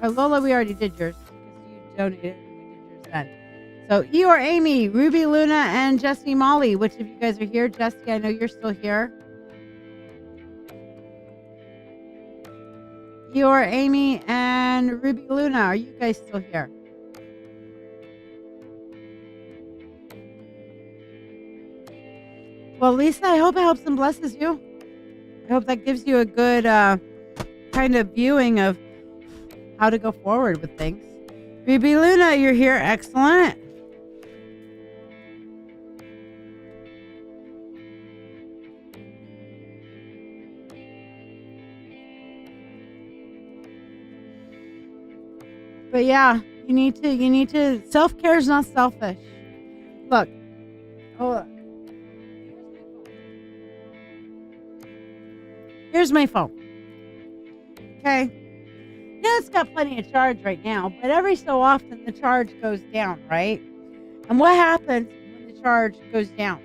or Lola, we already did yours because you donated and we did yours then. So Eeyore, Amy, Ruby, Luna, and Jesse, Molly. Which of you guys are here? Jesse, I know you're still here. Eeyore, Amy, and Ruby, Luna, are you guys still here? Well, Lisa, I hope it helps and blesses you. I hope that gives you a good kind of viewing of how to go forward with things. Ruby, Luna, you're here. Excellent. But yeah, you need to, self-care is not selfish. Look, hold on. Here's my phone. Okay. Now it's got plenty of charge right now, but every so often the charge goes down, right? And what happens when the charge goes down?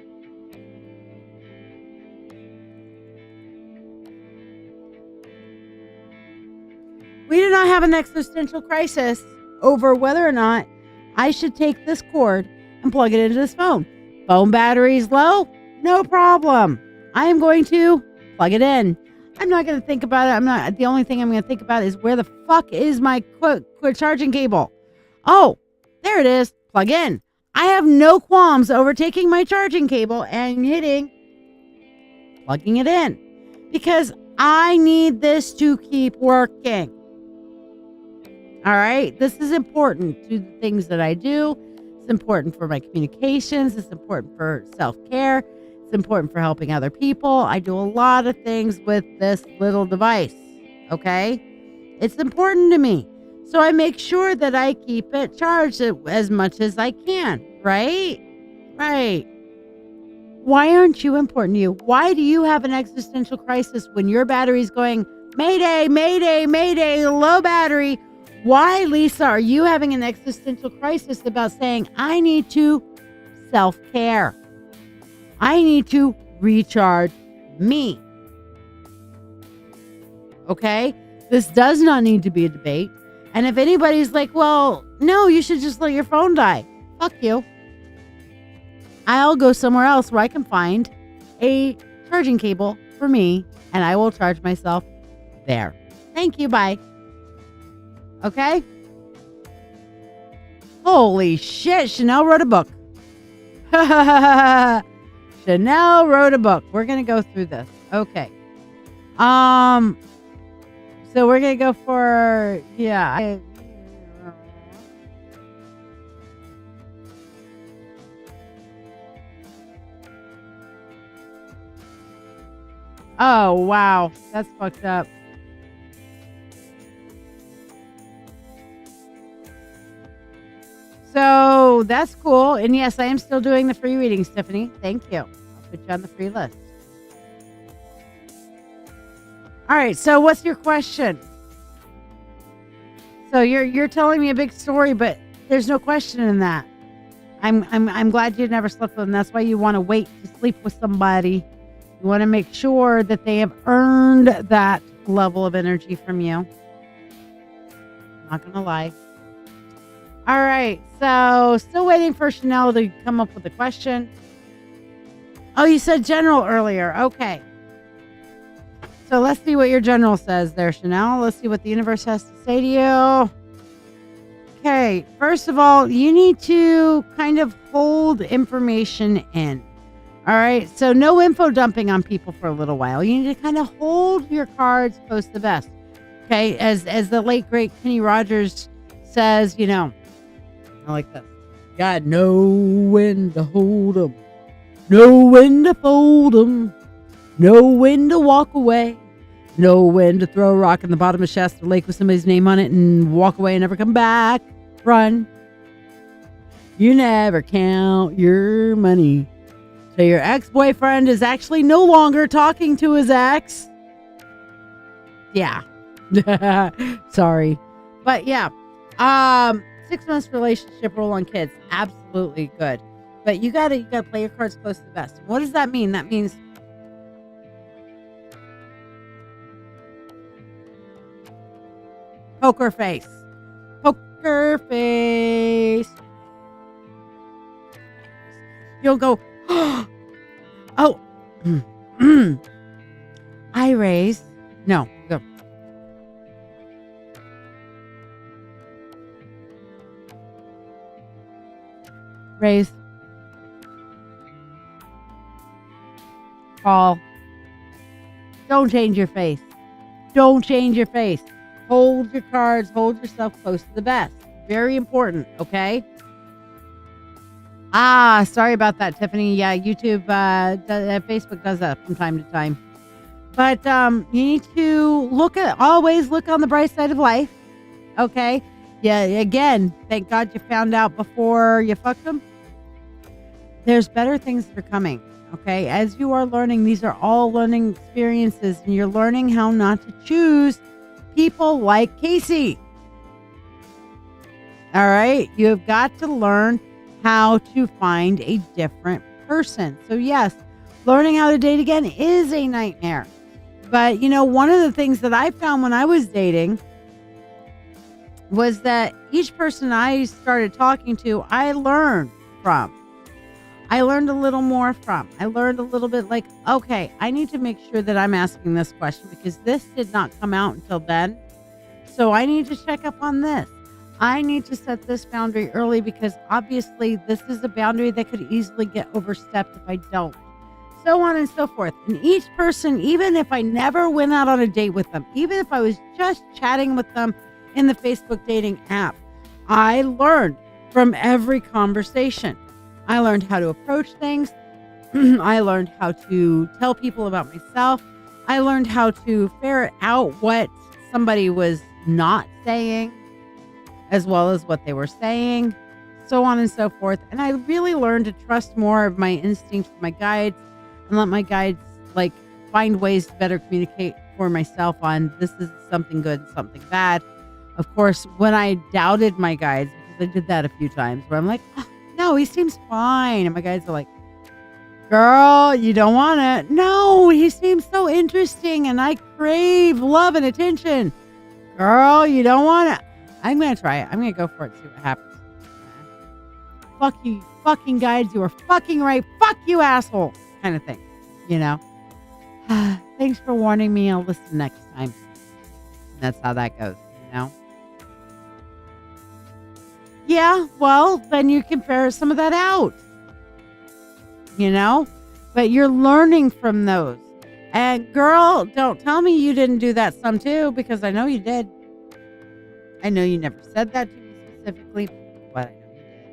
We do not have an existential crisis over whether or not I should take this cord and plug it into this phone. Phone battery's low? No problem. I am going to plug it in. I'm not going to think about it. The only thing I'm going to think about is where the fuck is my charging cable? Oh, there it is. Plug in. I have no qualms over taking my charging cable and plugging it in, because I need this to keep working. All right. This is important to the things that I do. It's important for my communications. It's important for self-care. It's important for helping other people. I do a lot of things with this little device. Okay. It's important to me. So I make sure that I keep it charged as much as I can. Right? Right. Why aren't you important to you? Why do you have an existential crisis when your battery's going, Mayday, Mayday, Mayday, low battery? Why, Lisa, are you having an existential crisis about saying, I need to self-care? I need to recharge me. Okay? This does not need to be a debate. And if anybody's like, well, no, you should just let your phone die. Fuck you. I'll go somewhere else where I can find a charging cable for me, and I will charge myself there. Thank you. Bye. Okay? Holy shit. Chanel wrote a book. Chanel wrote a book. We're going to go through this. Okay. So we're going to go for, oh, wow. That's fucked up. So that's cool. And yes, I am still doing the free readings, Tiffany. Thank you. I'll put you on the free list. All right. So what's your question? So you're telling me a big story, but there's no question in that. I'm glad you never slept with them. That's why you want to wait to sleep with somebody. You want to make sure that they have earned that level of energy from you. Not going to lie. All right. So still waiting for Chanel to come up with a question. Oh, you said general earlier. Okay. So let's see what your general says there, Chanel. Let's see what the universe has to say to you. Okay. First of all, you need to kind of hold information in. All right. So no info dumping on people for a little while. You need to kind of hold your cards close to the vest. Okay. As the late, great Kenny Rogers says, you know, I like that. Got know when to hold 'em. Know when to fold 'em. Know when to walk away. Know when to throw a rock in the bottom of Shasta Lake with somebody's name on it and walk away and never come back. Run. You never count your money. So your ex-boyfriend is actually no longer talking to his ex. Yeah. Sorry. But yeah. 6 months relationship rule on kids. Absolutely good. But you gotta play your cards close to the vest. What does that mean? That means poker face. Poker face. You'll go, oh, I raise. No, go. Raise. Call. Don't change your face. Don't change your face. Hold your cards. Hold yourself close to the vest. Very important, okay? Sorry about that, Tiffany. Yeah, YouTube, Facebook does that from time to time. But you need to always look on the bright side of life, okay? Yeah, again, thank God you found out before you fucked them. There's better things that are coming, okay? As you are learning, these are all learning experiences, and you're learning how not to choose people like Casey. All right? You have got to learn how to find a different person. So yes, learning how to date again is a nightmare. But, you know, one of the things that I found when I was dating was that each person I started talking to, I learned from. I learned a little more from. I learned a little bit like, okay, I need to make sure that I'm asking this question because this did not come out until then. So I need to check up on this. I need to set this boundary early because obviously this is a boundary that could easily get overstepped if I don't. so on and so forth. And each person, even if I never went out on a date with them, even if I was just chatting with them in the Facebook dating app, I learned from every conversation. I learned how to approach things. I learned how to tell people about myself. I learned how to ferret out what somebody was not saying, as well as what they were saying, so on and so forth. And I really learned to trust more of my instincts, my guides, and let my guides find ways to better communicate for myself on this is something good and something bad. Of course, when I doubted my guides, because I did that a few times, where I'm like, oh, no, he seems fine. And my guides are like, girl, you don't want it. No, he seems so interesting and I crave love and attention. Girl, you don't want it. I'm going to try it. I'm going to go for it and see what happens. Fuck you, fucking guides. You were fucking right. Fuck you, asshole. Kind of thing, you know? Thanks for warning me. I'll listen next time. And that's how that goes, you know? Yeah, well, then you can ferret some of that out. You know, but you're learning from those. And girl, don't tell me you didn't do that some too, because I know you did. I know you never said that to me specifically, but I know you did.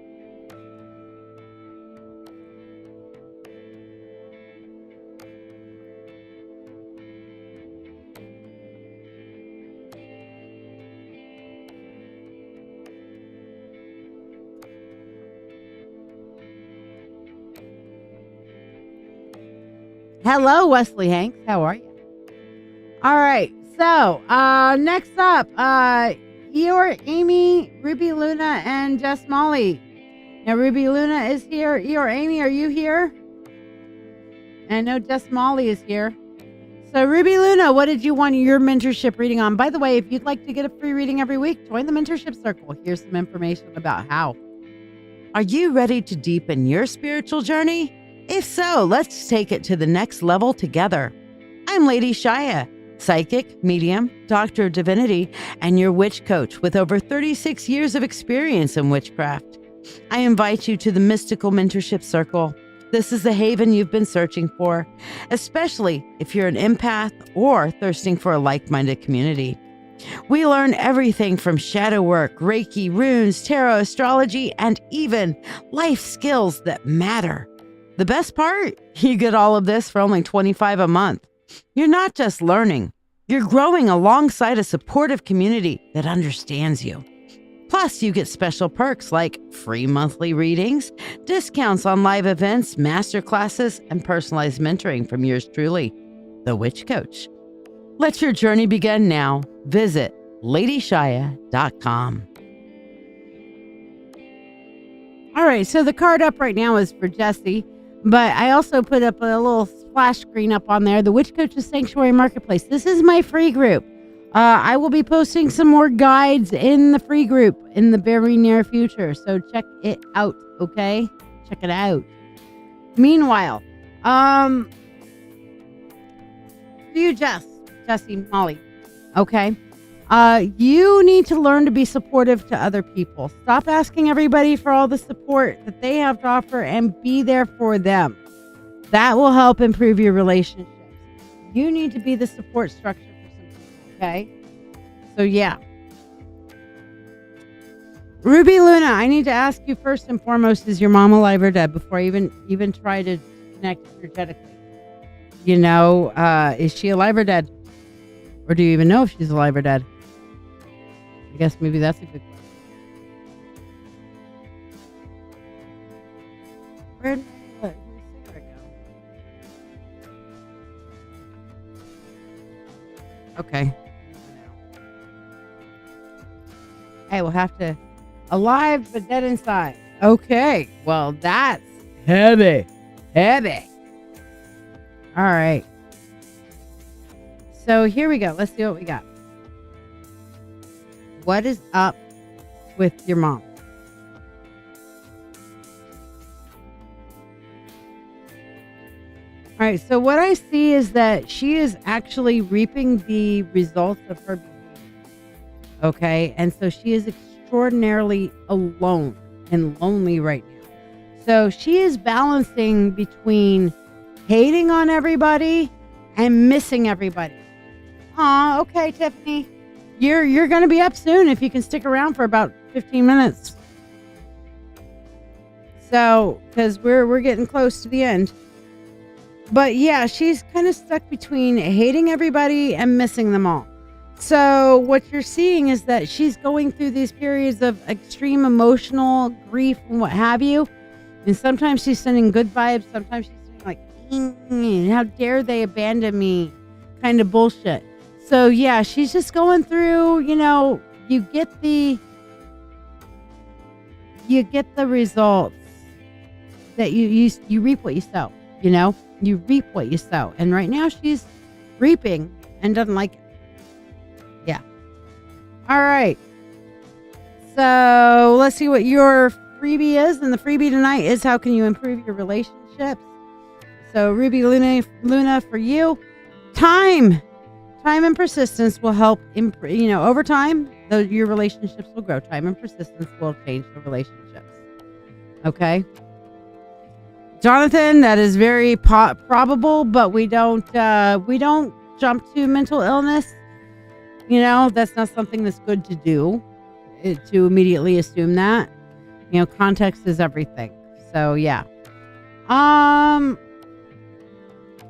Hello, Wesley Hanks. How are you? All right. So, next up, Eeyore, Amy, Ruby Luna, and Jess Molly. Now, Ruby Luna is here. Eeyore, Amy, are you here? And I know Jess Molly is here. So, Ruby Luna, what did you want your mentorship reading on? By the way, if you'd like to get a free reading every week, join the Mentorship Circle. Here's some information about how. Are you ready to deepen your spiritual journey? If so, let's take it to the next level together. I'm LadyShiya, psychic, medium, doctor of divinity, and your witch coach with over 36 years of experience in witchcraft. I invite you to the Mystical Mentorship Circle. This is the haven you've been searching for, especially if you're an empath or thirsting for a like-minded community. We learn everything from shadow work, Reiki, runes, tarot, astrology, and even life skills that matter. The best part? You get all of this for only $25 a month. You're not just learning, you're growing alongside a supportive community that understands you. Plus, you get special perks like free monthly readings, discounts on live events, masterclasses, and personalized mentoring from yours truly, the Witch Coach. Let your journey begin now. Visit LadyShiya.com. All right, so the card up right now is for Jesse, but I also put up a little splash screen up on there, the Witch Coach's Sanctuary Marketplace. This is my free group. I will be posting some more guides in the free group in the very near future, so check it out, okay? Check it out. Meanwhile, you, Jesse, Molly, okay? You need to learn to be supportive to other people. Stop asking everybody for all the support that they have to offer and be there for them. That will help improve your relationships. You need to be the support structure for some people, okay? So, yeah. Ruby Luna, I need to ask you first and foremost, is your mom alive or dead before I even try to connect energetically? You know, is she alive or dead? Or do you even know if she's alive or dead? I guess maybe that's a good question. Where'd Sarah go? Okay. Hey, we'll have to... Alive but dead inside. Okay. Well, that's heavy. Heavy. All right. So here we go. Let's see what we got. What is up with your mom? All right. So what I see is that she is actually reaping the results of her behavior. Okay. And so she is extraordinarily alone and lonely right now. So she is balancing between hating on everybody and missing everybody. Aw, okay, Tiffany. You're going to be up soon if you can stick around for about 15 minutes. So, because we're getting close to the end. But yeah, she's kind of stuck between hating everybody and missing them all. So what you're seeing is that she's going through these periods of extreme emotional grief and what have you. And sometimes she's sending good vibes. Sometimes she's saying like, how dare they abandon me kind of bullshit. So yeah, she's just going through, you get the results that you reap what you sow, you reap what you sow. And right now she's reaping and doesn't like it. Yeah. All right. So let's see what your freebie is. And the freebie tonight is how can you improve your relationships? So Ruby Luna for you. Time and persistence will help improve, over time, your relationships will grow. Time and persistence will change the relationships. Okay. Jonathan, that is very probable, but we don't jump to mental illness. That's not something that's good to do, to immediately assume that. Context is everything. So, yeah.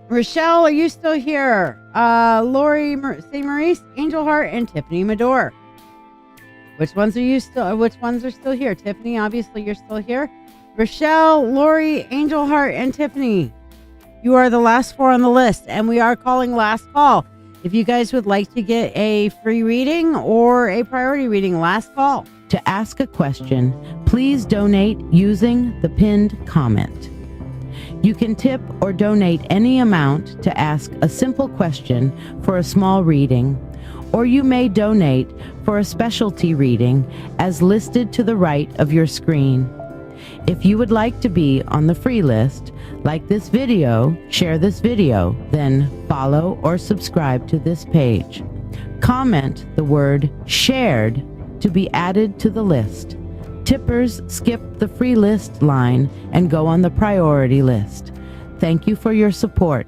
Rochelle, are you still here? Lori St. Maurice, Angel Heart, and Tiffany Medor. Which ones are still here? Tiffany, obviously you're still here. Rochelle, Lori, Angel Heart, and Tiffany. You are the last 4 on the list, and we are calling last call. If you guys would like to get a free reading or a priority reading, last call. To ask a question, please donate using the pinned comment. You can tip or donate any amount to ask a simple question for a small reading, or you may donate for a specialty reading as listed to the right of your screen. If you would like to be on the free list, like this video, share this video, then follow or subscribe to this page. Comment the word shared to be added to the list. Tippers skip the free list line and go on the priority list. Thank you for your support.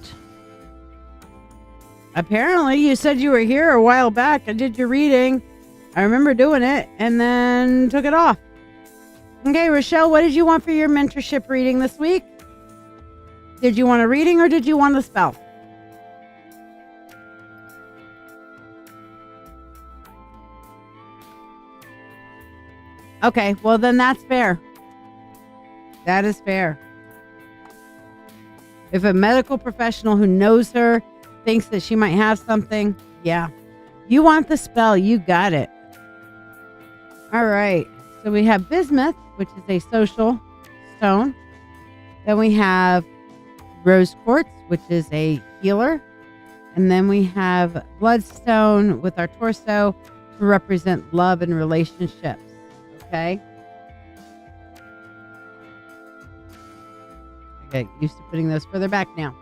Apparently, you said you were here a while back. I did your reading. I remember doing it and then took it off. Okay, Rochelle, what did you want for your mentorship reading this week? Did you want a reading or did you want a spell? Okay, well then that's fair. That is fair. If a medical professional who knows her thinks that she might have something, yeah. You want the spell, you got it. All right, so we have bismuth, which is a social stone. Then we have rose quartz, which is a healer. And then we have bloodstone with our torso to represent love and relationships. Okay. I get used to putting those further back now.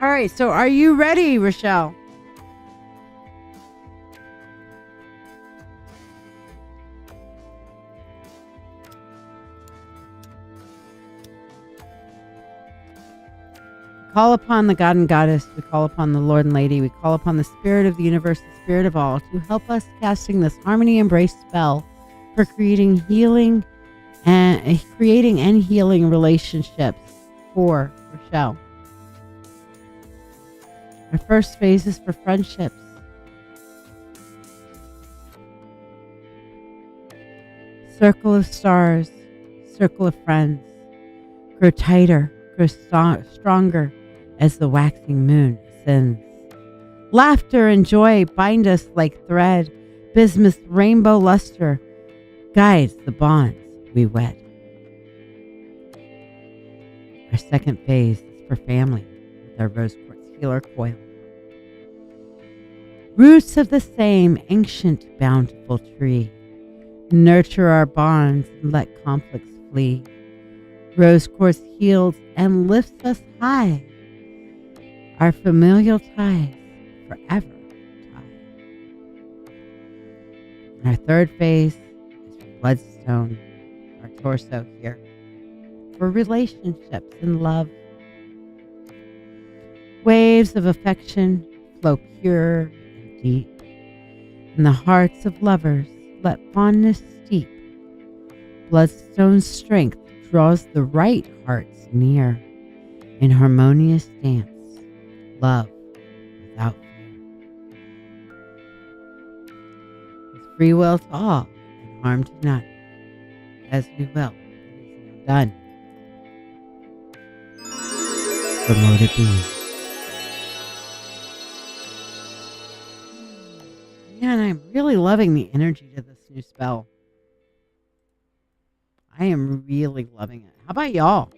All right. So are you ready, Rochelle? Call upon the God and Goddess. We call upon the Lord and Lady. We call upon the Spirit of the universe, the Spirit of all, to help us casting this harmony embrace spell for creating healing and healing relationships for Rochelle. Our first phase is for friendships. Circle of stars, circle of friends. Grow tighter, grow stronger as the waxing moon ascends. Laughter and joy bind us like thread. Bismuth's rainbow luster guides the bonds we wed. Our second phase is for family with our rose quartz healer coil. Roots of the same ancient bountiful tree, nurture our bonds and let conflicts flee. Rose quartz heals and lifts us high. Our familial ties forever tied. Our third phase is for bloodstone, our torso here, for relationships and love. Waves of affection flow pure and deep. In the hearts of lovers, let fondness steep. Bloodstone strength draws the right hearts near. In harmonious dance, love without fear. With free will to all and harm to none, as we will, it is now done. So mote it be. Yeah, and I'm really loving the energy to this new spell. I am really loving it. How about y'all?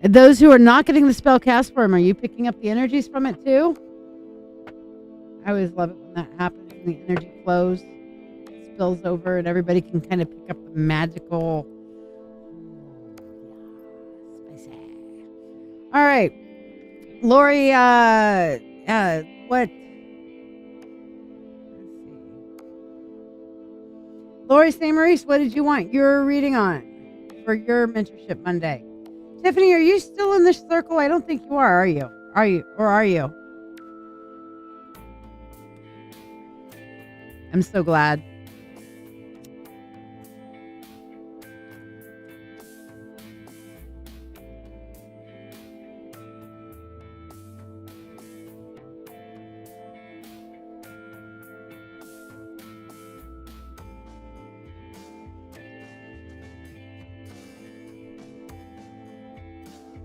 Those who are not getting the spell cast for them, are you picking up the energies from it too? I always love it when that happens and the energy flows, spills over, and everybody can kind of pick up the magical. All right, Lori. What? Lori St. Maurice, what did you want your reading on for your Mentorship Monday? Tiffany, are you still in this circle? I don't think you are you? Are you? Or are you? I'm so glad.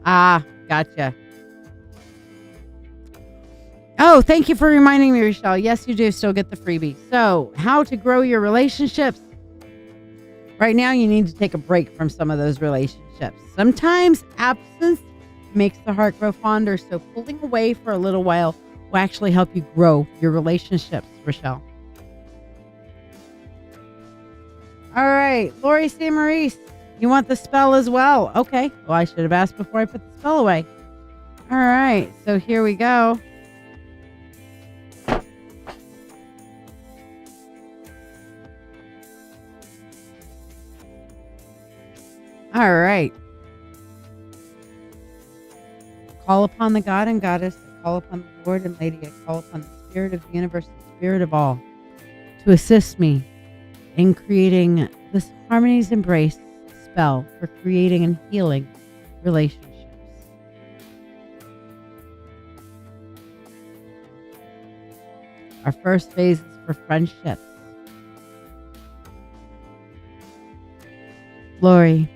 Ah, gotcha. Oh, thank you for reminding me, Rochelle. Yes, you do still get the freebie. So, how to grow your relationships. Right now, you need to take a break from some of those relationships. Sometimes absence makes the heart grow fonder, so pulling away for a little while will actually help you grow your relationships, Rochelle. All right, Lori St. Maurice. You want the spell as well? Okay. Well, I should have asked before I put the spell away. All right. So here we go. All right. Call upon the God and Goddess. I call upon the Lord and Lady. I call upon the Spirit of the universe, the Spirit of all, to assist me in creating this harmony's embrace spell for creating and healing relationships. Our first phase is for friendships. Glory,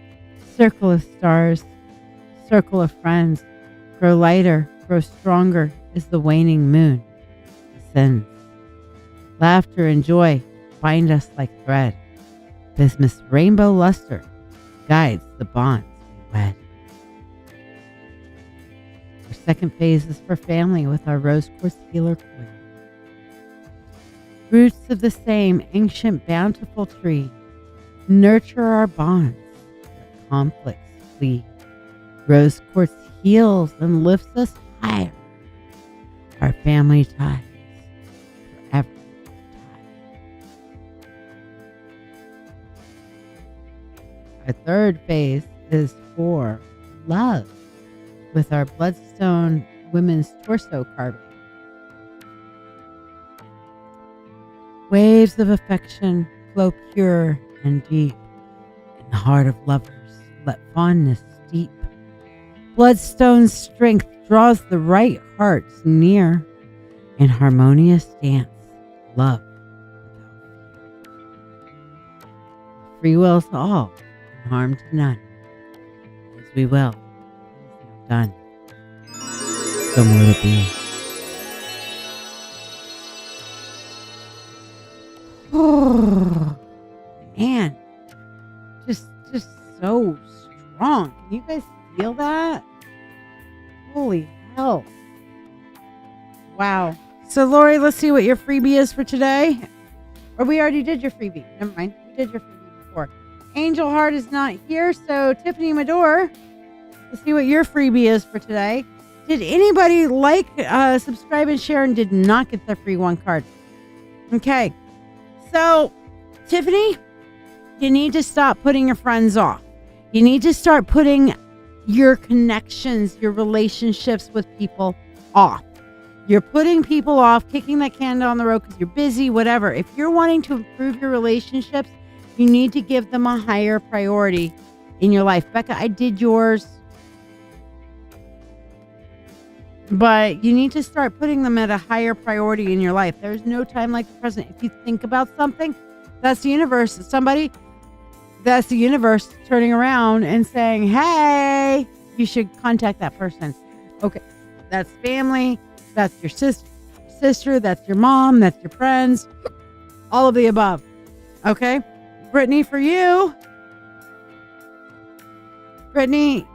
circle of stars, circle of friends, grow lighter, grow stronger as the waning moon ascends. Laughter and joy bind us like thread. Bismuth's rainbow luster guides the bonds we wed. Our second phase is for family with our rose quartz healer coil. Roots of the same ancient bountiful tree nurture our bonds, let conflicts flee. Rose quartz heals and lifts us higher. Our family ties forever tied. Our third phase is for love with our bloodstone women's torso carving. Waves of affection flow pure and deep. In the heart of lovers, let fondness steep. Bloodstone's strength draws the right hearts near. In harmonious dance, love without fear. Free will to all, and harm to none. As we will, it is now done. So mote it be. Oh, man, just so strong. Can you guys feel that? Holy hell. Wow. So Lori, let's see what your freebie is for today. Or we already did your freebie. Never mind. We did your freebie before. Angel Heart is not here. So Tiffany Madore, let's see what your freebie is for today. Did anybody like, subscribe, and share and did not get their free one card? Okay. So, Tiffany, you need to stop putting your friends off. You need to start putting your connections, your relationships with people off. You're putting people off, kicking that can down the road because you're busy, whatever. If you're wanting to improve your relationships, you need to give them a higher priority in your life. Becca, I did yours. But you need to start putting them at a higher priority in your life. There's no time like the present. If you think about something, that's the universe. That's the universe turning around and saying, hey, you should contact that person. Okay, that's family. That's your sister. That's your mom. That's your friends. All of the above. Okay? Brittany, for you. Brittany,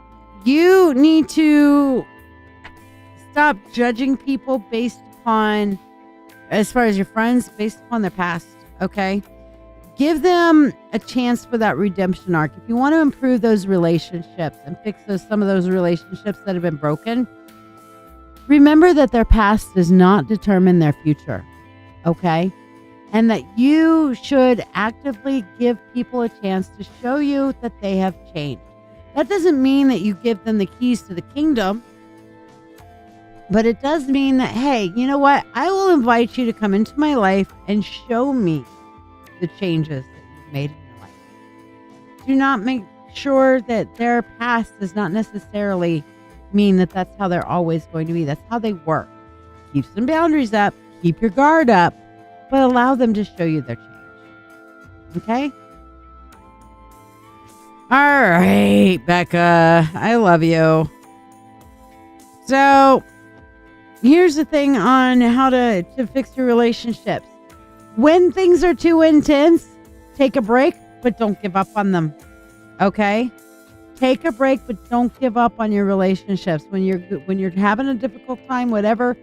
you need to stop judging people based upon, as far as your friends, based upon their past, okay? Give them a chance for that redemption arc. If you want to improve those relationships and fix some of those relationships that have been broken, remember that their past does not determine their future, okay? And that you should actively give people a chance to show you that they have changed. That doesn't mean that you give them the keys to the kingdom, but it does mean that, hey, you know what? I will invite you to come into my life and show me the changes that you've made in your life. Do not make sure that their past does not necessarily mean that that's how they're always going to be. That's how they work. Keep some boundaries up. Keep your guard up. But allow them to show you their change. Okay? All right, Becca. I love you. So, here's the thing on how to fix your relationships. When things are too intense, take a break, but don't give up on them. Okay? Take a break, but don't give up on your relationships. When you're having a difficult time, whatever,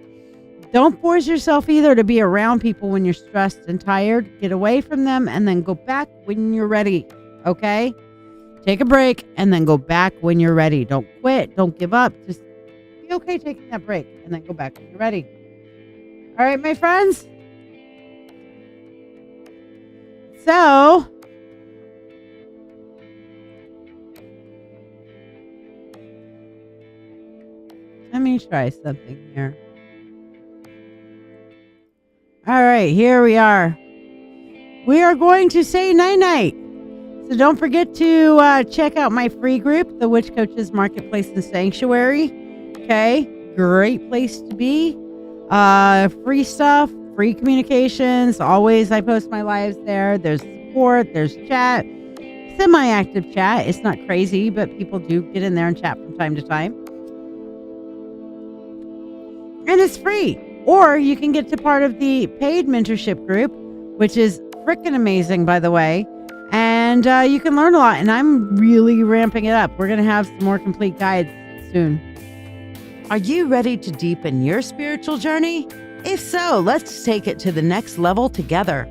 don't force yourself either to be around people when you're stressed and tired. Get away from them and then go back when you're ready. Okay? Take a break and then go back when you're ready. Don't quit. Don't give up. Just be okay taking that break and then go back when you're ready. All right, my friends? So, let me try something here. All right, here we are. We are going to say night-night. So don't forget to check out my free group, the Witch Coaches Marketplace and Sanctuary. Okay, great place to be. Free stuff, free communications. Always, I post my lives there. There's support, there's chat, semi-active chat. It's not crazy, but people do get in there and chat from time to time. And it's free. Or you can get to part of the paid mentorship group, which is freaking amazing, by the way. And you can learn a lot. And I'm really ramping it up. We're going to have some more complete guides soon. Are you ready to deepen your spiritual journey? If so, let's take it to the next level together.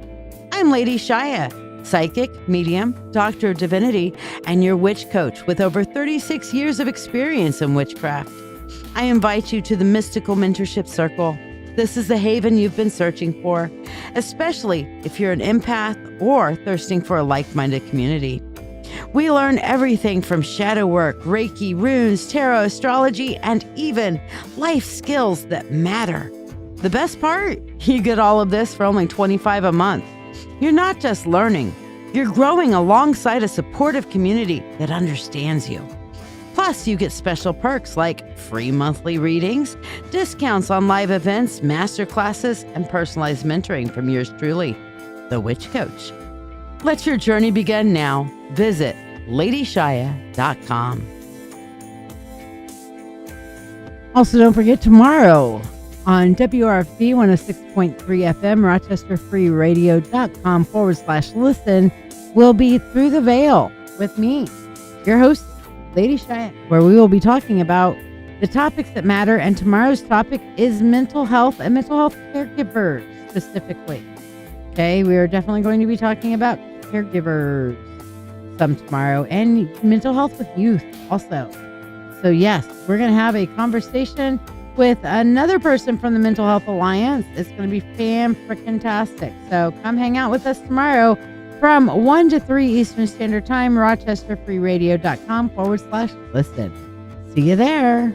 I'm LadyShiya, psychic, medium, doctor of divinity, and your witch coach with over 36 years of experience in witchcraft. I invite you to the Mystical Mentorship Circle. This is the haven you've been searching for, especially if you're an empath or thirsting for a like-minded community. We learn everything from shadow work, Reiki, runes, tarot, astrology, and even life skills that matter. The best part? You get all of this for only $25 a month. You're not just learning, you're growing alongside a supportive community that understands you. Plus, you get special perks like free monthly readings, discounts on live events, masterclasses, and personalized mentoring from yours truly, the Witch Coach. Let your journey begin now. Visit LadyShiya.com. Also, don't forget tomorrow on WRFB 106.3 FM, RochesterFreeRadio.com/listen, will be Through the Veil with me, your host, LadyShiya, where we will be talking about the topics that matter. And tomorrow's topic is mental health and mental health caregivers specifically. Okay, we are definitely going to be talking about caregivers some tomorrow and mental health with youth also. So yes, we're going to have a conversation with another person from the Mental Health Alliance. It's going to be fan-freaking-tastic. So come hang out with us tomorrow from 1 to 3 Eastern Standard Time, RochesterFreeRadio.com/listen. See you there.